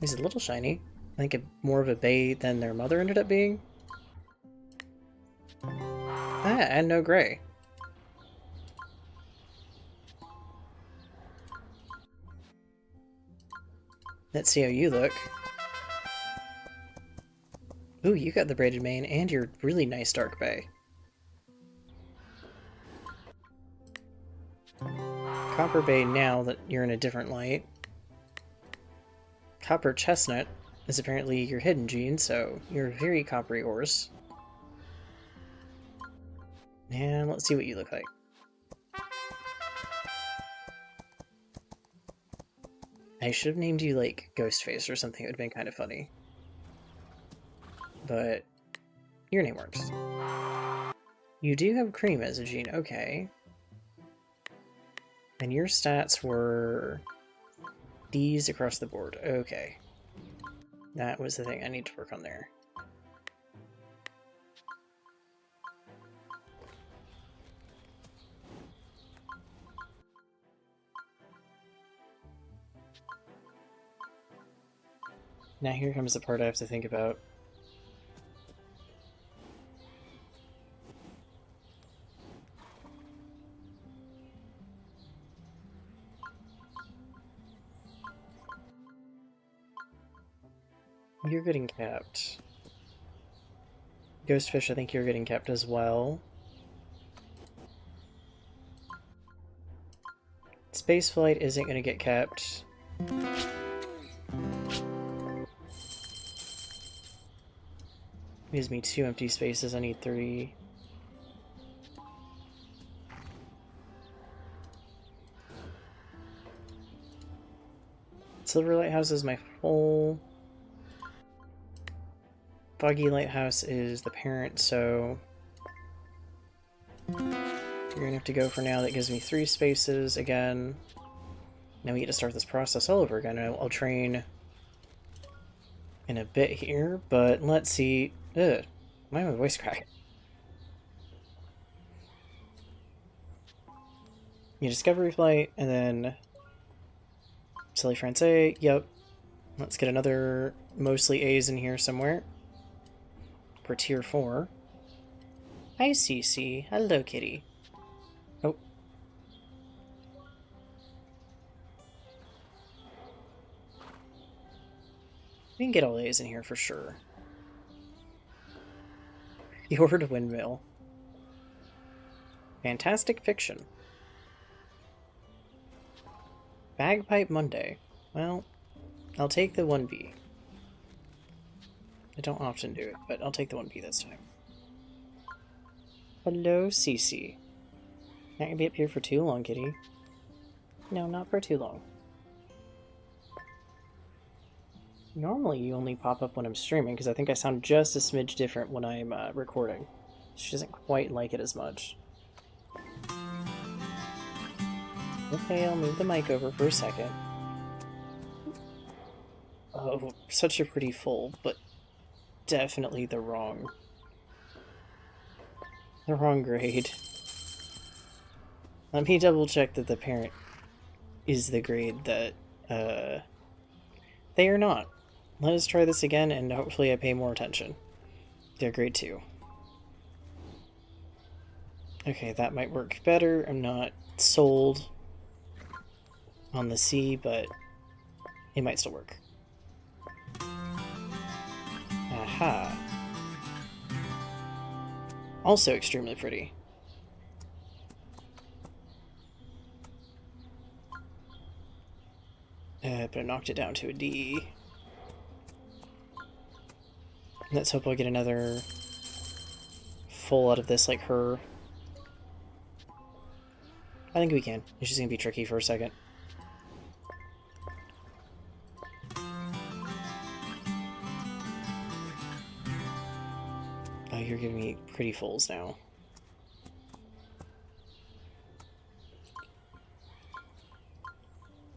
He's a little shiny. I think more of a bay than their mother ended up being. Ah, and no gray. Let's see how you look. Ooh, you got the braided mane and your really nice dark bay. Copper bay now that you're in a different light. Copper chestnut is apparently your hidden gene, so you're a very coppery horse. And let's see what you look like. I should have named you, like, Ghostface or something. It would have been kind of funny. But your name works. You do have cream as a gene, okay. And your stats were these across the board, okay. That was the thing I need to work on there. Now here comes the part I have to think about. You're getting capped. Ghostfish, I think you're getting capped as well. Spaceflight isn't going to get capped. Gives me 2 empty spaces, I need 3. Silver Lighthouse is my full. Foggy Lighthouse is the parent, so you're gonna have to go for now. That gives me 3 spaces again. Now we get to start this process all over again. I'll train in a bit here, but let's see. Ugh, why am I voice crack? You Discovery Flight, and then Silly Francais. Yep. Let's get another mostly A's in here somewhere. For tier 4. Hi, Cece. Hello, kitty. Oh. We can get all A's in here for sure. Fjord Windmill. Fantastic Fiction. Bagpipe Monday. Well, I'll take the 1B. I don't often do it, but I'll take the 1B this time. Hello, Cece. Not gonna be up here for too long, kitty. No, not for too long. Normally you only pop up when I'm streaming, because I think I sound just a smidge different when I'm recording. She doesn't quite like it as much. Okay, I'll move the mic over for a second. Oh, such a pretty foal, but definitely the wrong grade. Let me double check that the parent is the grade that they are not. Let us try this again, and hopefully I pay more attention. They're grade 2. Okay, that might work better. I'm not sold on the C, but it might still work. Aha. Also extremely pretty. But I knocked it down to a D. Let's hope I'll get another full out of this like her. I think we can. It's just gonna be tricky for a second. Oh, you're giving me pretty fulls now.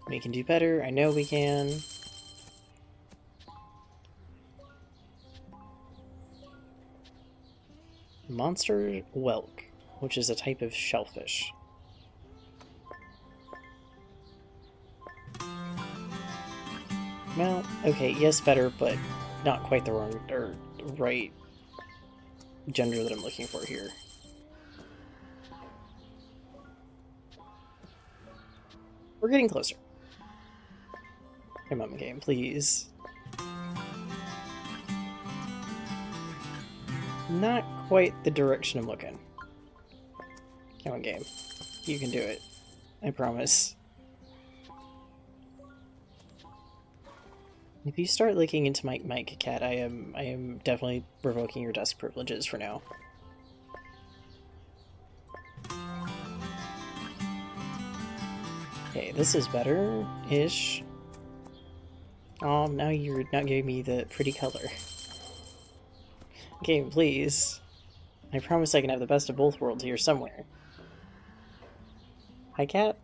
We can do better. I know we can. Monster whelk, which is a type of shellfish. Well, okay, yes, better, but not quite the wrong or right gender that I'm looking for here. We're getting closer. Come on, game, please. Not quite the direction I'm looking. Come on, game. You can do it. I promise. If you start looking into my mic, Cat, I am definitely revoking your desk privileges for now. Okay, this is better-ish. Oh, now you're not giving me the pretty color. Game, please. I promise I can have the best of both worlds here somewhere. Hi, Cat?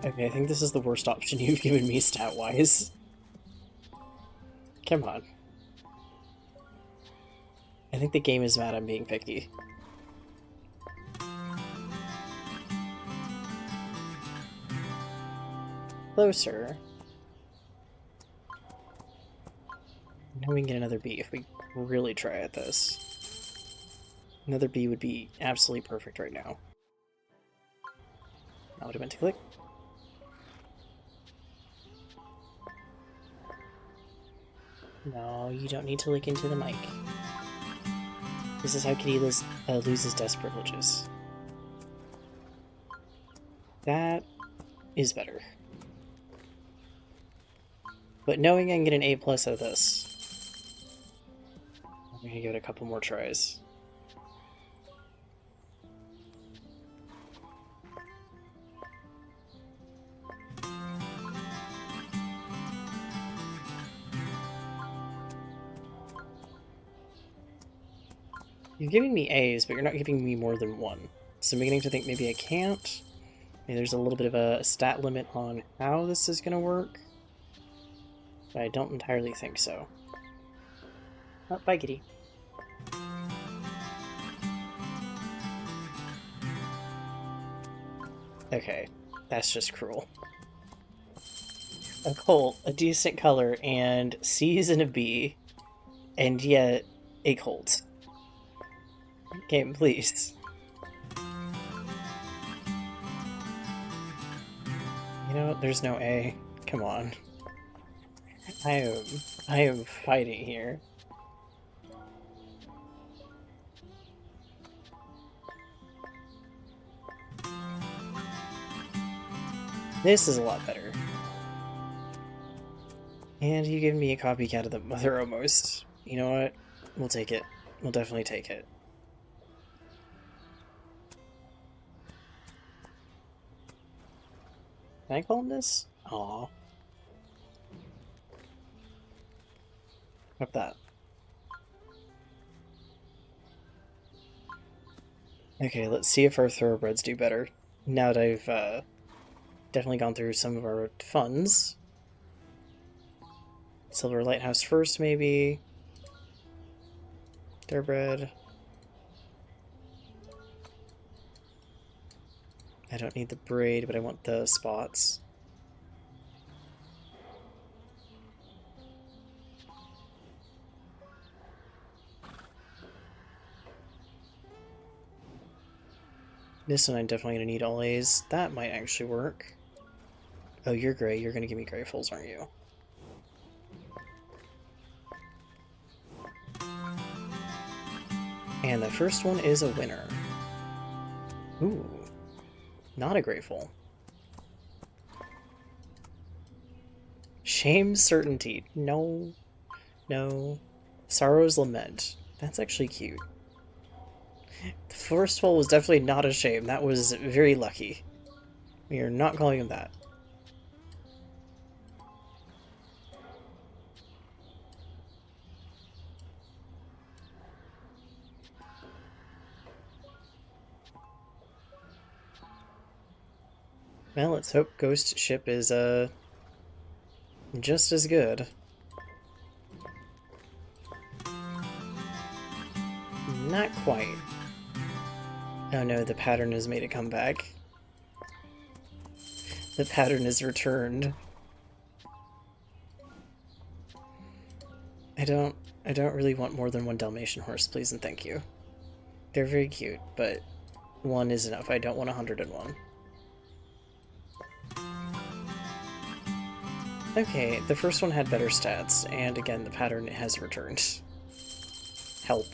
Okay, I think this is the worst option you've given me stat-wise. Come on. I think the game is mad I'm being picky. Closer. Now we can get another B if we really try at this. Another B would be absolutely perfect right now. I would have meant to click. No, you don't need to look into the mic. This is how Kitty loses desk privileges. That is better. But knowing I can get an A+ out of this, I'm gonna give it a couple more tries. You're giving me A's, but you're not giving me more than one. So I'm beginning to think maybe I can't. Maybe there's a little bit of a stat limit on how this is gonna work. But I don't entirely think so. Oh, bye, Kitty. Okay, that's just cruel. A Colt, a decent color, and C's and a B, and yet a Colt. Game, please. You know what? There's no A. Come on. I am fighting here. This is a lot better. And you gave me a copycat of the mother almost. You know what? We'll take it. We'll definitely take it. Can I call him this? Aww. Up that. Okay, let's see if our thoroughbreds do better. Now that I've definitely gone through some of our funds. Silver Lighthouse first, maybe. Thoroughbred. I don't need the braid, but I want the spots. This one I'm definitely going to need all A's. That might actually work. Oh, you're gray. You're going to give me gray fulls, aren't you? And the first one is a winner. Ooh. Not a grateful. Shame's certainty. No. No. Sorrow's lament. That's actually cute. The first fall was definitely not a shame. That was very lucky. We are not calling him that. Well, let's hope Ghost Ship is, just as good. Not quite. Oh no, the pattern has made it come back. The pattern is returned. I don't really want more than one Dalmatian horse, please and thank you. They're very cute, but one is enough. I don't want 101. Okay, the first one had better stats, and again, the pattern has returned. Help.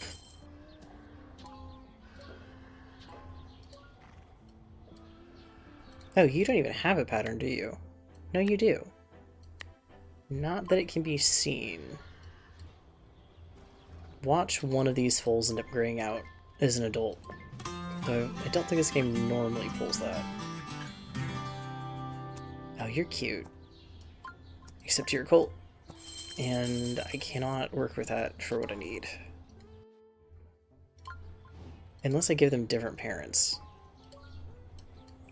Oh, you don't even have a pattern, do you? No, you do. Not that it can be seen. Watch one of these foals end up graying out as an adult. Though, I don't think this game normally pulls that. Oh, you're cute. Except you're a colt. And I cannot work with that for what I need. Unless I give them different parents.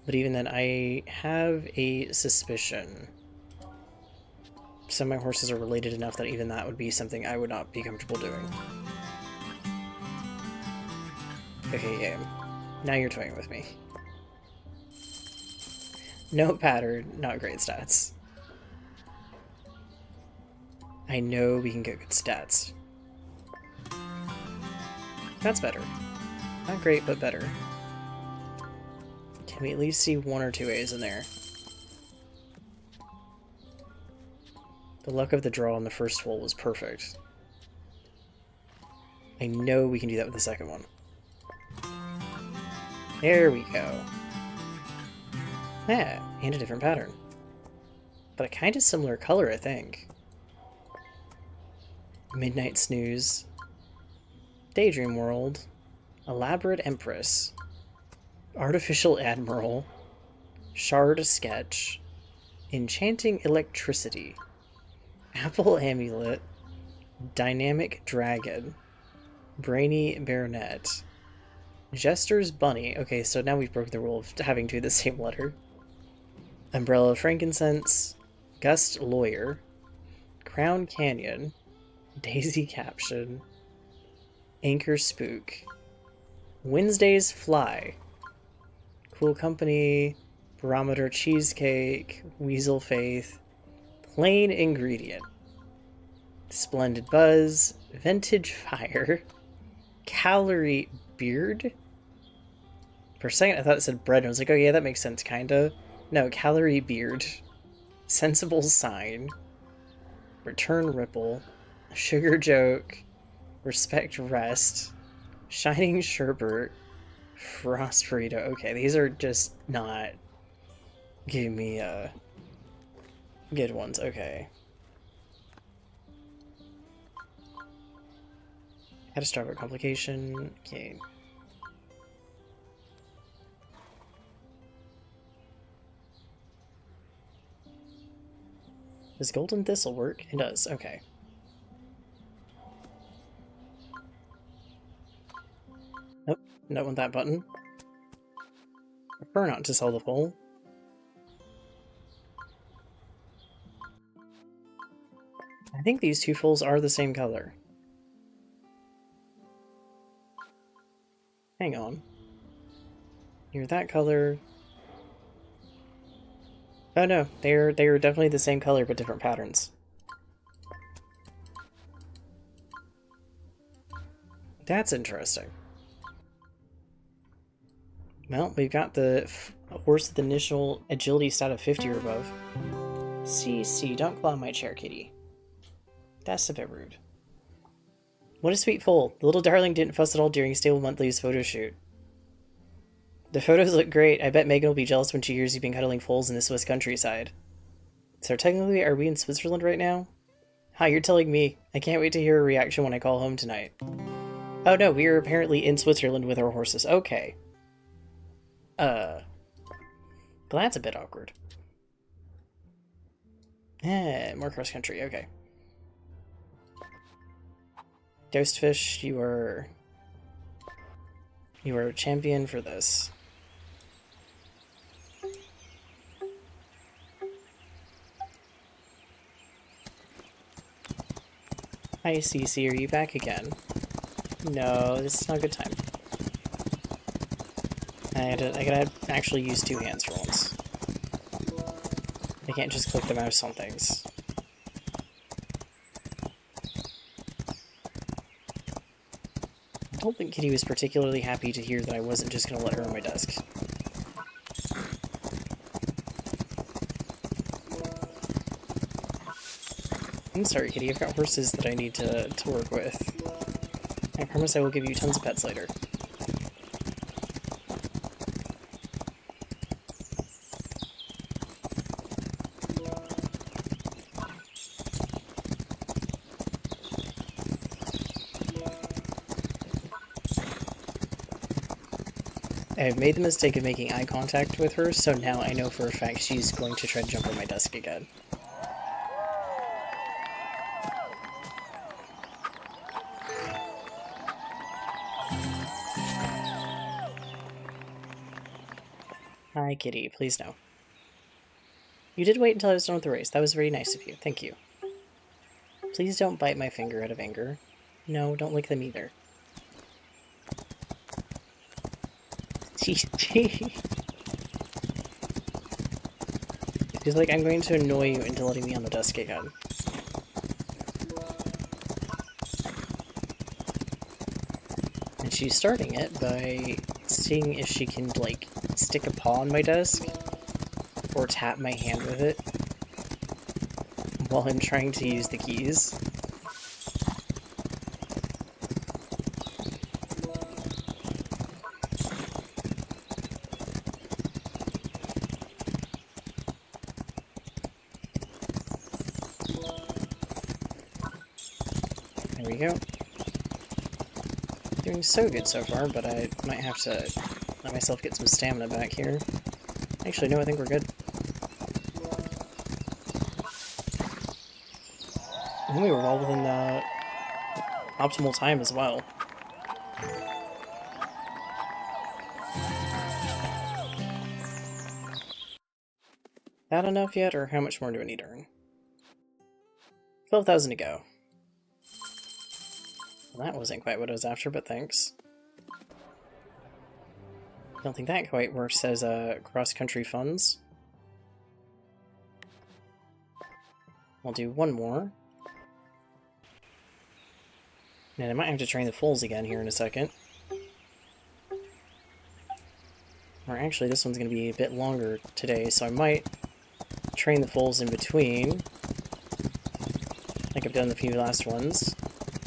But even then, I have a suspicion. Some of my horses are related enough that even that would be something I would not be comfortable doing. Okay, game. Now you're toying with me. No pattern, not great stats. I know we can get good stats. That's better. Not great, but better. Can we at least see 1 or 2 A's in there? The luck of the draw on the first foal was perfect. I know we can do that with the second one. There we go. Yeah, and a different pattern. But a kind of similar color, I think. Midnight Snooze. Daydream World. Elaborate Empress. Artificial Admiral. Shard Sketch. Enchanting Electricity. Apple Amulet. Dynamic Dragon. Brainy Baronet. Jester's Bunny. Okay, so now we've broken the rule of having two of the same letter. Umbrella Frankincense. Gust Lawyer. Crown Canyon. Daisy Caption. Anchor Spook. Wednesday's Fly. Cool Company. Barometer Cheesecake. Weasel Faith. Plain Ingredient. Splendid Buzz. Vintage Fire. Calorie Beard? For a second I thought it said bread, and I was like, oh yeah, that makes sense, kinda. No, Calorie Beard. Sensible Sign. Return Ripple. Sugar Joke. Respect Rest. Shining Sherbert. Frost Burrito. Okay, these are just not giving me good ones. Okay. Catastrophic Complication. Okay. Does Golden Thistle work? It does. Okay. Nope. Don't want that button. Prefer not to sell the foal. I think these two foals are the same color. Hang on. You're that color. Oh no, they are definitely the same color but different patterns. That's interesting. Well, we've got the horse with the initial agility stat of 50 or above. CC, don't claw my chair, kitty. That's a bit rude. What a sweet foal. The little darling didn't fuss at all during Stable Monthly's photo shoot. The photos look great. I bet Megan will be jealous when she hears you've been cuddling foals in the Swiss countryside. So technically, are we in Switzerland right now? Hi, you're telling me. I can't wait to hear her reaction when I call home tonight. Oh no, we are apparently in Switzerland with our horses. Okay. Well, that's a bit awkward. More cross country, okay. Ghostfish, you are a champion for this. Hi, Cece, are you back again? No, this is not a good time. I gotta actually use two hands for once. I can't just click the mouse on things. I don't think Kitty was particularly happy to hear that I wasn't just gonna let her on my desk. I'm sorry, Kitty, I've got horses that I need to work with. I promise I will give you tons of pets later. I've made the mistake of making eye contact with her, so now I know for a fact she's going to try to jump on my desk again. Hi, kitty. Please no. You did wait until I was done with the race. That was very nice of you. Thank you. Please don't bite my finger out of anger. No, don't lick them either. She's like, I'm going to annoy you into letting me on the desk again. And she's starting it by seeing if she can, like, stick a paw on my desk or tap my hand with it while I'm trying to use the keys. There we go. Doing so good so far, but I might have to let myself get some stamina back here. Actually, no, I think we're good. And we were well within the optimal time as well. That enough yet, or how much more do I need to earn? 12,000 to go. Well, that wasn't quite what I was after, but thanks. I don't think that quite works as cross-country funds. I'll do one more. And I might have to train the foals again here in a second. Or actually, this one's going to be a bit longer today, so I might train the foals in between, like I've done the few last ones.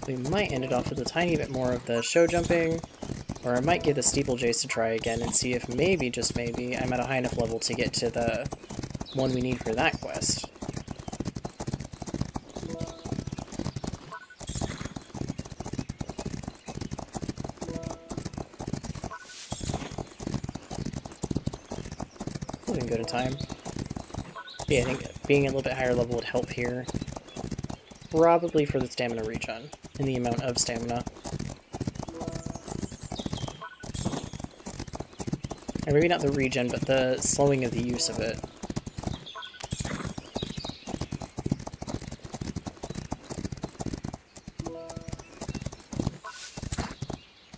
We might end it off with a tiny bit more of the show jumping, or I might give the steeplechase a try again and see if maybe, just maybe, I'm at a high enough level to get to the one we need for that quest. Doing good in time. Yeah, I think being a little bit higher level would help here. Probably for the stamina regen, and the amount of stamina. Or maybe not the regen, but the slowing of the use of it.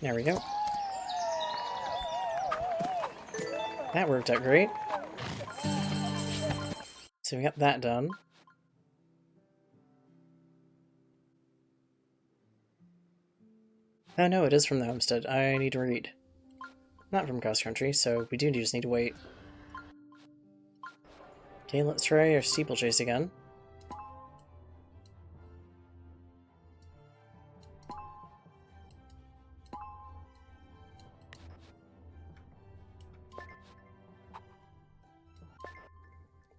There we go. That worked out great. So we got that done. Oh no, it is from the homestead. I need to read. Not from cross country, so we do just need to wait. Okay, let's try our steeplechase again.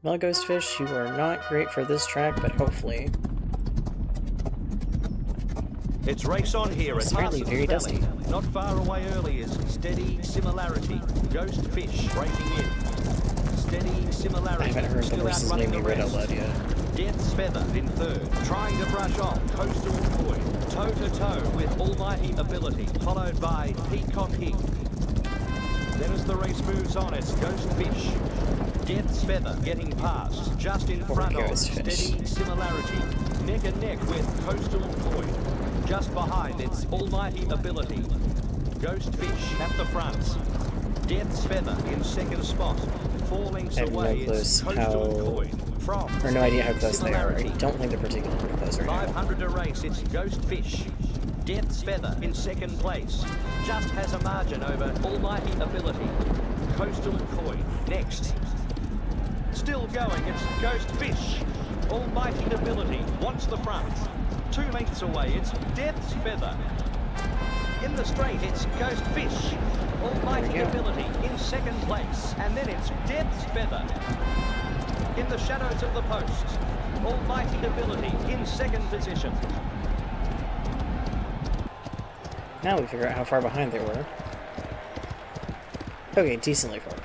Well, Ghostfish, you are not great for this track, but hopefully. It's race on here at Apparently very Parsons dusty. Valley. Not far away early is Steady Similarity. Ghostfish breaking in. Steady Similarity. I haven't heard the still horse's outrunning name be the read out rest. loud yet. Death's Feather in third, trying to brush off Coastal Boy, toe-to-toe with Almighty Ability, followed by Peacock Hig. Then as the race moves on, it's Ghostfish. Death's Feather getting past, just in front of Ghostfish. Steady Similarity, neck and neck with Coastal Boy. Just behind, it's Almighty Ability. Ghostfish at the front. Death's Feather in second spot. 4 lengths I have no away, clue it's how- Coastal Coin. From Or no idea how close they are. I Similarity. don't think they're particularly close right now. 500 to race, it's Ghostfish. Death's Feather in second place. Just has a margin over Almighty Ability. Coastal Coin next. Still going, it's Ghostfish. Almighty Ability wants the front. 2 lengths away, it's Death's Feather. In the straight, it's Ghostfish. Almighty There we go. Ability in second place. And then it's Death's Feather. In the shadows of the post, Almighty Ability in second position. Now we figure out how far behind they were. Okay, decently full.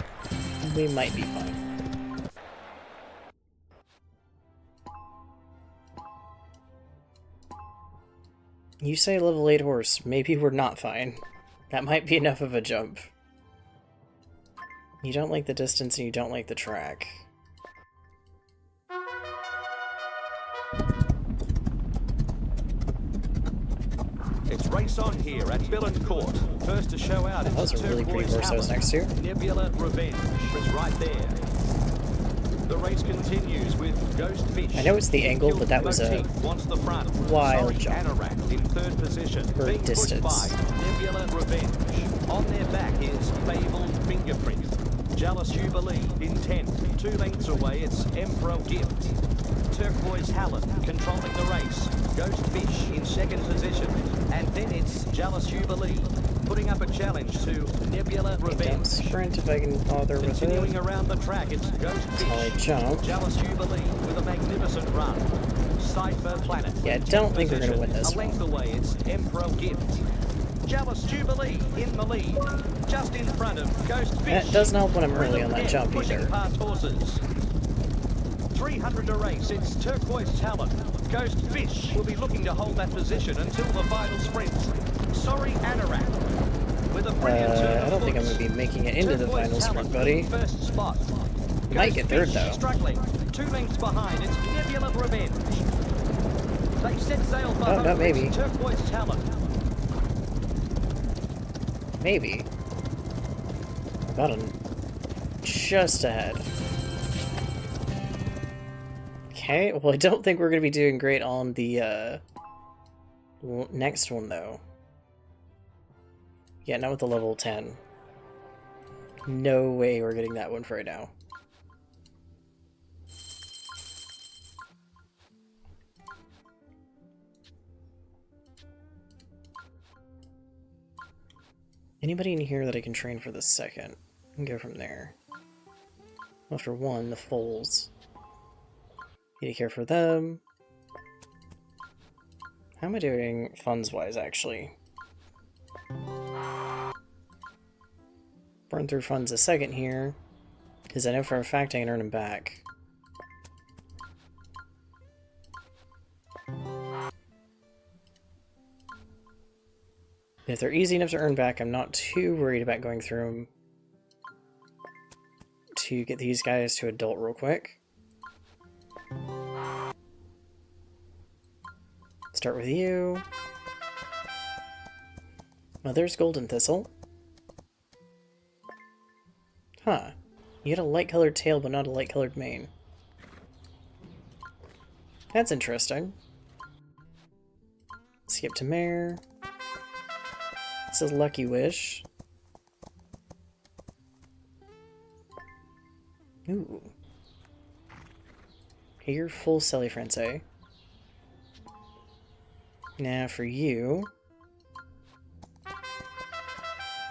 We might be fine. You say level 8 horse. Maybe we're not fine. That might be enough of a jump. You don't like the distance and you don't like the track. It's race on here at Billen Court. First to show out is That was a really pretty Turquoise horse I was next to. Nebula Revenge is right there. The race continues with Ghost Fish. I know it's the angle, but that was a wants the front. wild jump. Anorak in third position. For Being distance. pushed by Nebula Revenge. On their back is Fabled Fingerprint. Jealous Jubilee in 10th. 2 lengths away, it's Emperor Gift. Turquoise Talon controlling the race. Ghost Fish in second position. And then it's Jealous Jubilee putting up a challenge to Nebula Don't Revenge. sprint if I can bother with Continuing it. around the track, it's Ghost Solid Fish. jump. Jealous Jubilee with a magnificent run. Cypher Planet. Yeah, I don't think we're gonna win this A length away, it's Emperor Gift. Jealous Jubilee in the lead, just in front of Ghost Fish. That doesn't help when I'm early on that jump Pushing either. past horses. 300 to race, it's Turquoise Talon. Ghost Fish will be looking to hold that position until the final sprint. Sorry, Anorak. With a brilliant turn of I don't think I'm foot. going to be making it into the Turquoise final sprint, Talon, buddy. First spot. You might Ghost get third, Fish though. Struggling. 2 lengths behind, it's Nebula Revenge. They set sail for Oh, no, maybe. Turquoise Talon. Maybe. About him. Just ahead. Okay, well I don't think we're going to be doing great on the next one, though. Yeah, not with the level 10. No way we're getting that one for right now. Anybody in here that I can train for the second? I can go from there. Well, for one, the foals. Need to care for them. How am I doing funds-wise, actually? Burn through funds a second here, because I know for a fact I can earn them back. If they're easy enough to earn back, I'm not too worried about going through them to get these guys to adult real quick. Start with you. Well, there's Golden Thistle. Huh. You got a light-colored tail, but not a light-colored mane. That's interesting. Skip to Mare. This is Lucky Wish. Ooh. Okay, you're full Sally France. Now for you.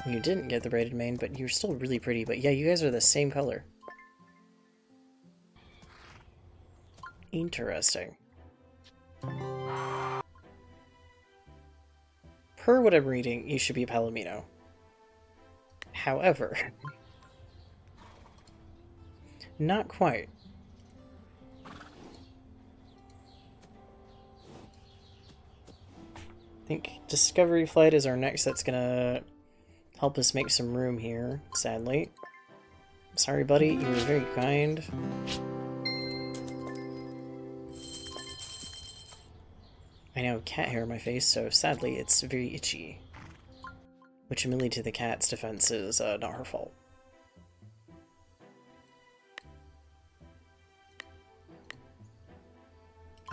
You didn't get the braided mane, but you're still really pretty. But yeah, you guys are the same color. Interesting. Per what I'm reading, you should be Palomino. However, not quite. I think Discovery Flight is our next that's gonna help us make some room here, sadly. Sorry, buddy, you were very kind. I know cat hair on my face, so sadly it's very itchy. Which mainly to the cat's defense is not her fault.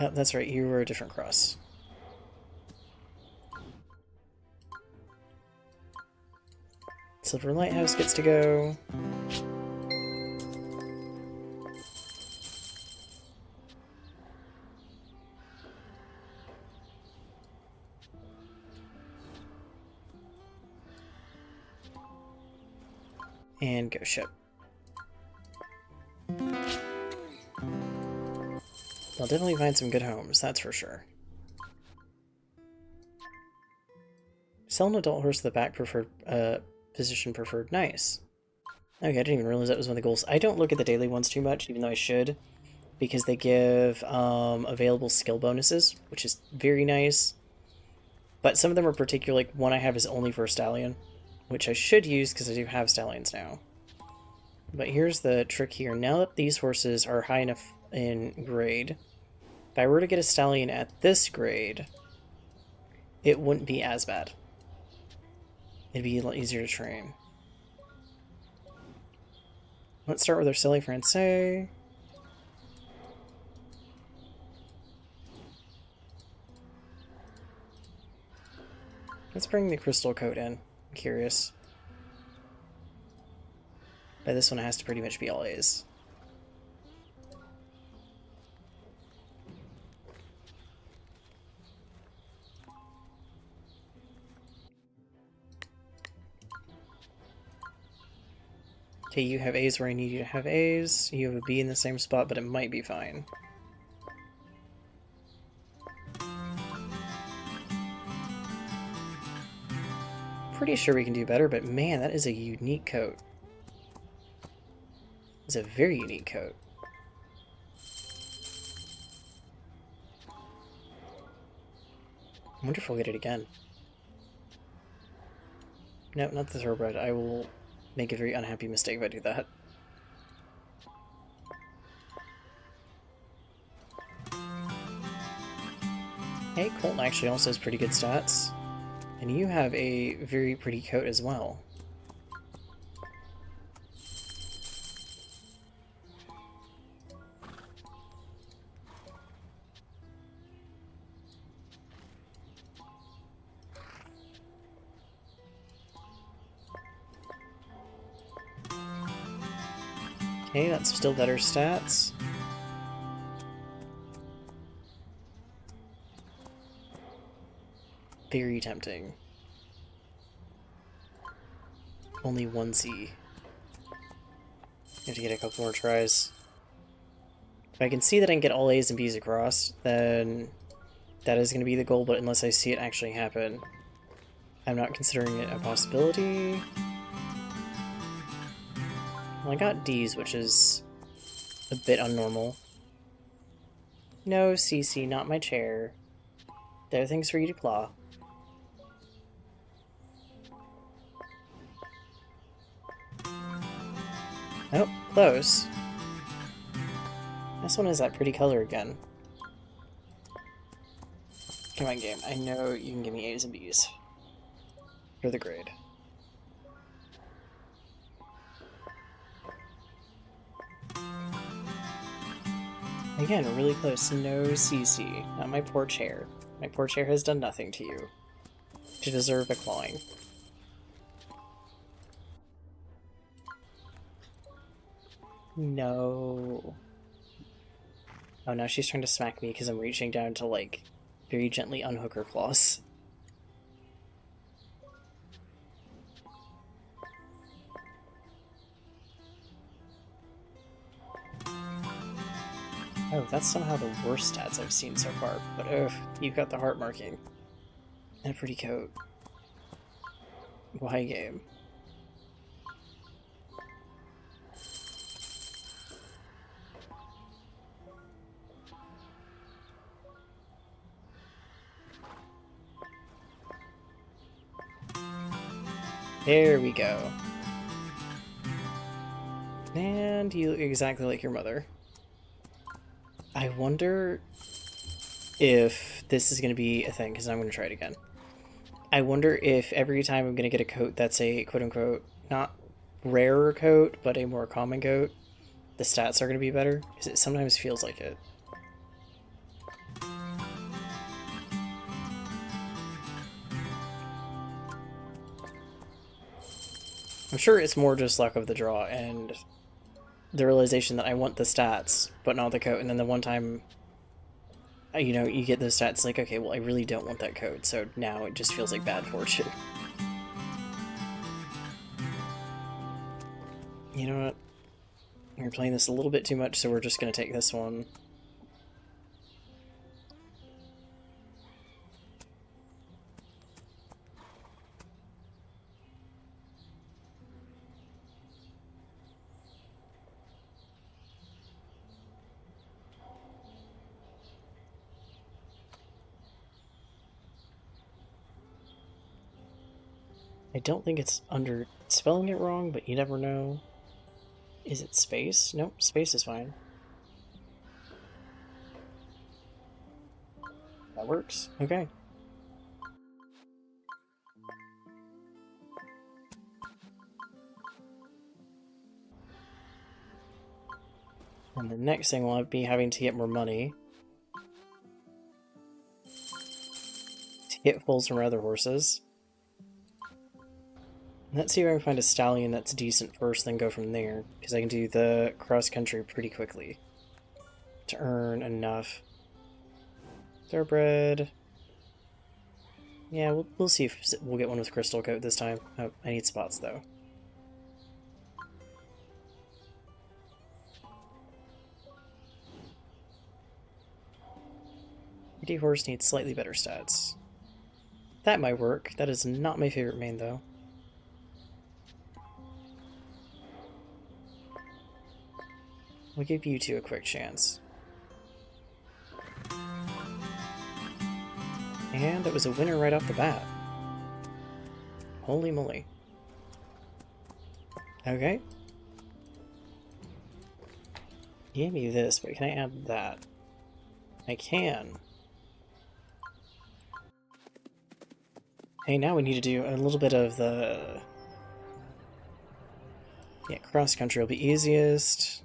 Oh, that's right, you were a different cross. Silver Lighthouse gets to go. And go ship. They'll definitely find some good homes, that's for sure. Sell an adult horse to the back preferred position preferred. Nice. Okay, I didn't even realize that was one of the goals. I don't look at the daily ones too much, even though I should, because they give available skill bonuses, which is very nice. But some of them are particular, like one I have is only for a stallion, which I should use because I do have stallions now. But here's the trick here. Now that these horses are high enough in grade, if I were to get a stallion at this grade, it wouldn't be as bad. It'd be a lot easier to train. Let's start with our silly Francais. Let's bring the crystal coat in. I'm curious. But this one has to pretty much be all A's. Okay, you have A's where I need you to have A's. You have a B in the same spot, but it might be fine. Pretty sure we can do better, but man, that is a unique coat. It's a very unique coat. I wonder if we'll get it again. No, not the thoroughbred. I will make a very unhappy mistake if I do that. Hey, Colton actually also has pretty good stats. And you have a very pretty coat as well. Okay, that's still better stats. Very tempting. Only 1C. Have to get a couple more tries. If I can see that I can get all A's and B's across, then that is going to be the goal, but unless I see it actually happen, I'm not considering it a possibility. Well, I got D's, which is a bit unnormal. No, CC, not my chair. There are things for you to claw. Oh, close. This one is that pretty color again. Come on, game. I know you can give me A's and B's. For the grade. Again, really close. No CC. Not my poor chair. My poor chair has done nothing to you to deserve a clawing. No. Oh, now she's trying to smack me because I'm reaching down to, like, very gently unhook her claws. Oh, that's somehow the worst stats I've seen so far, but ugh, you've got the heart marking. And a pretty coat. Why game? There we go. And you look exactly like your mother. I wonder if this is going to be a thing, because I'm going to try it again. I wonder if every time I'm going to get a coat that's a quote-unquote, not rarer coat, but a more common coat, the stats are going to be better, because it sometimes feels like it. I'm sure it's more just luck of the draw and the realization that I want the stats, but not the coat, and then the one time, you know, you get those stats, like, okay, well, I really don't want that coat, so now it just feels like bad fortune. You know what? We're playing this a little bit too much, so we're just going to take this one. I don't think it's under spelling it wrong, but you never know. Is it space? Nope, space is fine. That works. Okay. And the next thing will be having to get more money to get foals from our other horses. Let's see if I can find a stallion that's decent first, then go from there, because I can do the cross-country pretty quickly to earn enough. Thoroughbred. Yeah, we'll see if we'll get one with crystal coat this time. Oh, I need spots, though. PD horse needs slightly better stats. That might work. That is not my favorite main, though. We'll give you two a quick chance. And it was a winner right off the bat. Holy moly. Okay. Give me this, but can I add that? I can. Hey, now we need to do a little bit of the... Yeah, cross-country will be easiest.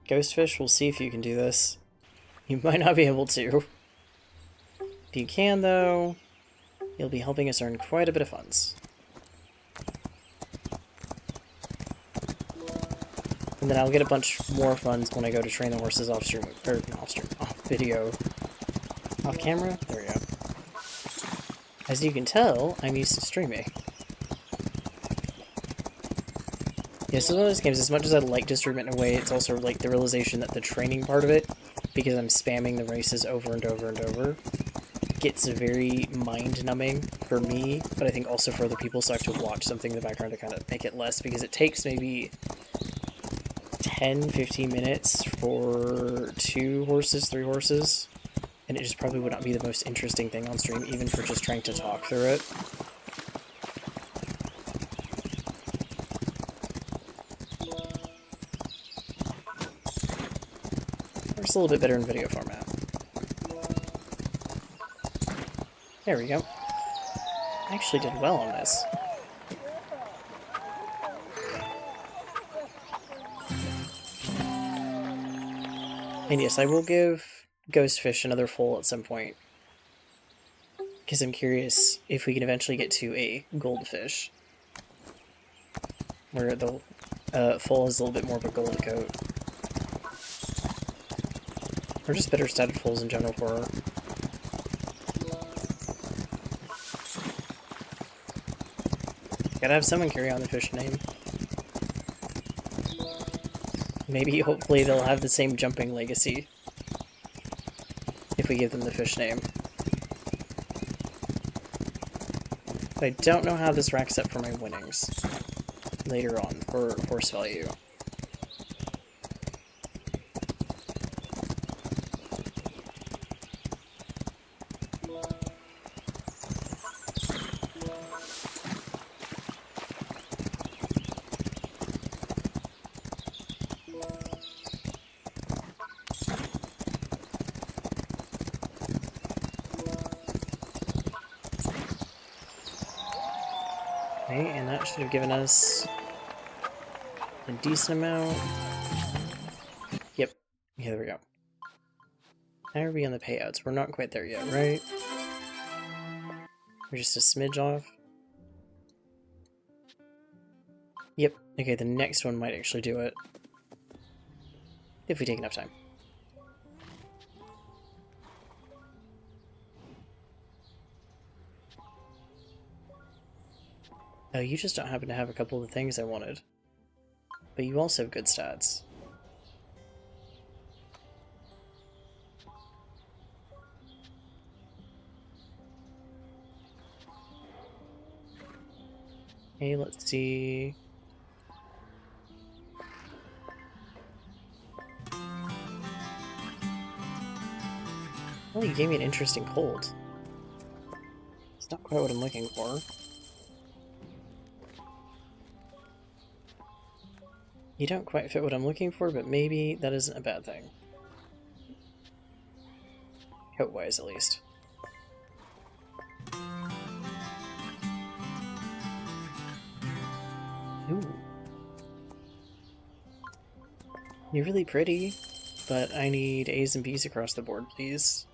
Ghostfish, we'll see if you can do this. You might not be able to. If you can, though, you'll be helping us earn quite a bit of funds. And then I'll get a bunch more funds when I go to train the horses off stream, or not off stream, off video. Off camera? There we go. As you can tell, I'm used to streaming. Yeah, so one of those games, as much as I'd like to stream it in a way, it's also like the realization that the training part of it, because I'm spamming the races over and over and over, gets very mind-numbing for me, but I think also for other people, so I have to watch something in the background to kind of make it less, because it takes maybe 10-15 minutes for 2 horses, 3 horses, and it just probably would not be the most interesting thing on stream, even for just trying to talk through it. It's a little bit better in video format. There we go. I actually did well on this. And yes, I will give Ghostfish another foal at some point. Because I'm curious if we can eventually get to a goldfish. Where the foal is a little bit more of a gold coat. Or just better statted foals in general for her. Gotta have someone carry on the fish name. Maybe, hopefully, they'll have the same jumping legacy. If we give them the fish name. But I don't know how this racks up for my winnings. Later on, for horse value. Okay, and that should have given us a decent amount. Yep. Yeah, there we go. How are we on the payouts? We're not quite there yet, right? We're just a smidge off. Yep. Okay, the next one might actually do it. If we take enough time. Oh, you just don't happen to have a couple of the things I wanted. But you also have good stats. Okay, let's see. Well, you gave me an interesting cold. It's not quite what I'm looking for. You don't quite fit what I'm looking for, but maybe that isn't a bad thing. Coat-wise, at least. Ooh. You're really pretty, but I need A's and B's across the board, please.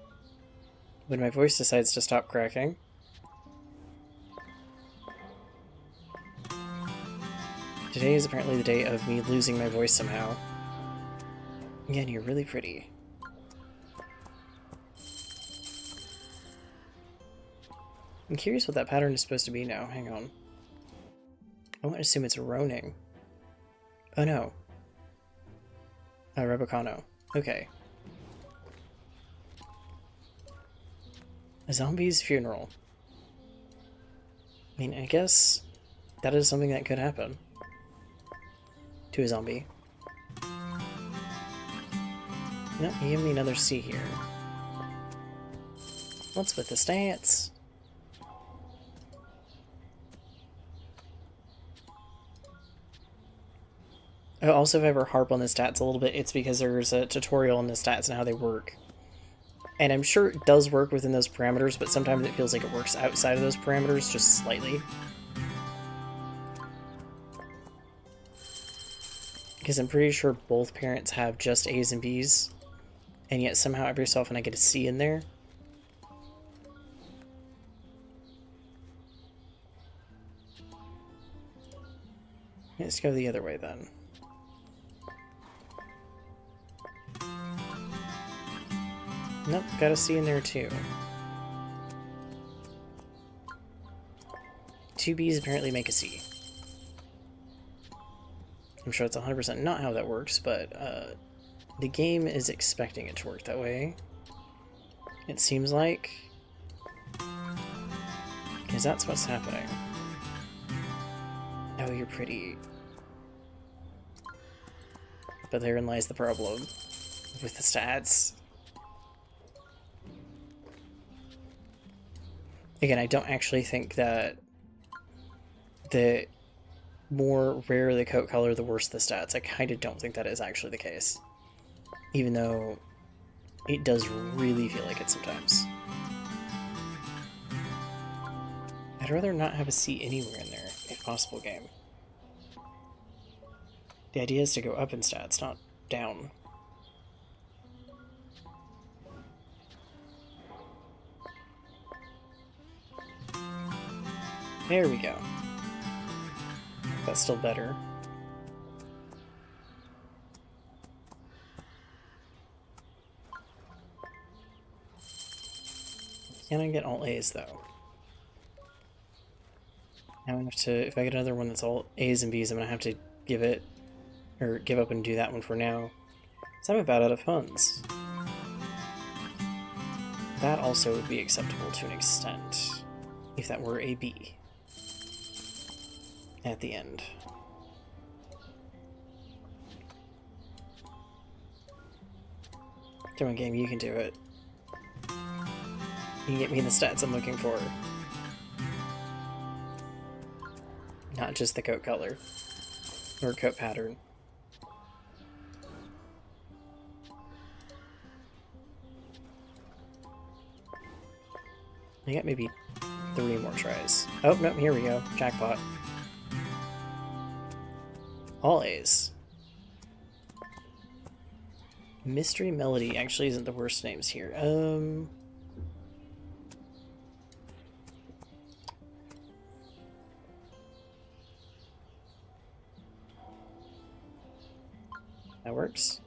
When my voice decides to stop cracking. Today is apparently the day of me losing my voice somehow. Again, you're really pretty. I'm curious what that pattern is supposed to be now. Hang on. I want to assume it's Roning. Oh no. Rebecano. Okay. A zombie's funeral. I mean, I guess that is something that could happen to a zombie. No, he gave me another C here. What's with the stats? Oh, also, if I ever harp on the stats a little bit, it's because there's a tutorial on the stats and how they work. And I'm sure it does work within those parameters, but sometimes it feels like it works outside of those parameters, just slightly. Because I'm pretty sure both parents have just A's and B's, and yet somehow every so often I get a C in there. Let's go the other way then. Nope, got a C in there too. 2 B's apparently make a C. I'm sure it's 100% not how that works, but the game is expecting it to work that way. It seems like. Because that's what's happening. Oh, you're pretty. But therein lies the problem with the stats. Again, I don't actually think that the more rare the coat color, the worse the stats. I kind of don't think that is actually the case. Even though it does really feel like it sometimes. I'd rather not have a C anywhere in there, if possible, game. The idea is to go up in stats, not down. There we go. That's still better. Can I get all A's though? Now I have to, if I get another one that's all A's and B's, I'm gonna have to give up and do that one for now. So I'm about out of funds. That also would be acceptable to an extent, if that were a B at the end. Come on, game, you can do it. You can get me the stats I'm looking for. Not just the coat color. Or coat pattern. I got maybe 3 more tries. Oh, no, here we go. Jackpot. All A's. Mystery Melody actually isn't the worst names here. That works.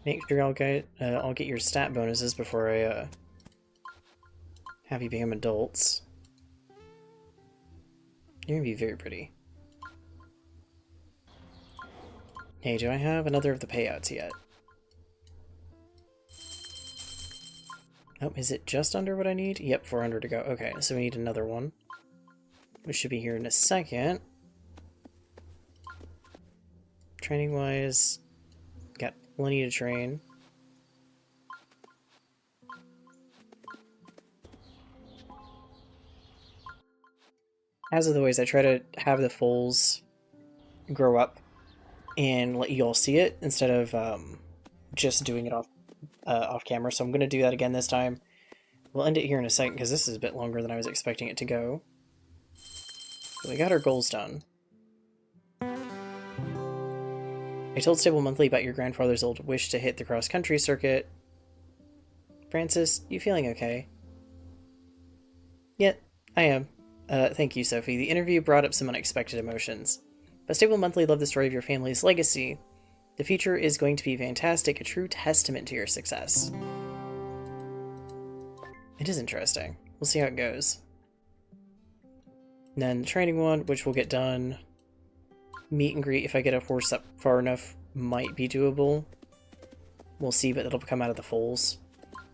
Make sure I'll get your stat bonuses before I have you become adults. You're gonna be very pretty. Hey, do I have another of the payouts yet? Oh, is it just under what I need? Yep, 400 to go. Okay, so we need another one. We should be here in a second. Training-wise, got plenty to train. As always, I try to have the foals grow up and let you all see it instead of just doing it off camera. So I'm going to do that again this time. We'll end it here in a second because this is a bit longer than I was expecting it to go. So we got our goals done. I told Stable Monthly about your grandfather's old wish to hit the cross-country circuit. Francis, you feeling okay? Yeah, I am. Thank you, Sophie. The interview brought up some unexpected emotions. But Stable Monthly loved the story of your family's legacy. The future is going to be fantastic, a true testament to your success. It is interesting. We'll see how it goes. And then the training one, which will get done. Meet and greet, if I get a horse up far enough, might be doable. We'll see, but it'll come out of the foals.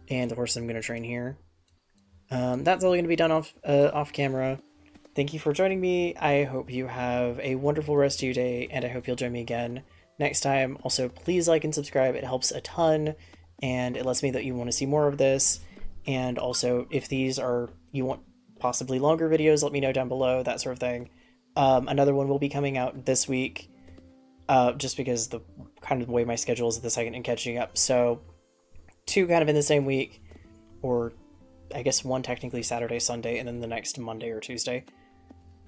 And the horse I'm going to train here. That's all going to be done off camera. Thank you for joining me. I hope you have a wonderful rest of your day, and I hope you'll join me again next time. Also, please like and subscribe. It helps a ton, and it lets me that you want to see more of this. And also, if these are, you want possibly longer videos, let me know down below, that sort of thing. Another one will be coming out this week, just because the kind of the way my schedule is at the second and catching up. So, 2 kind of in the same week, or I guess 1 technically Saturday, Sunday, and then the next Monday or Tuesday.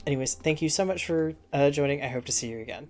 Anyways, thank you so much for joining. I hope to see you again.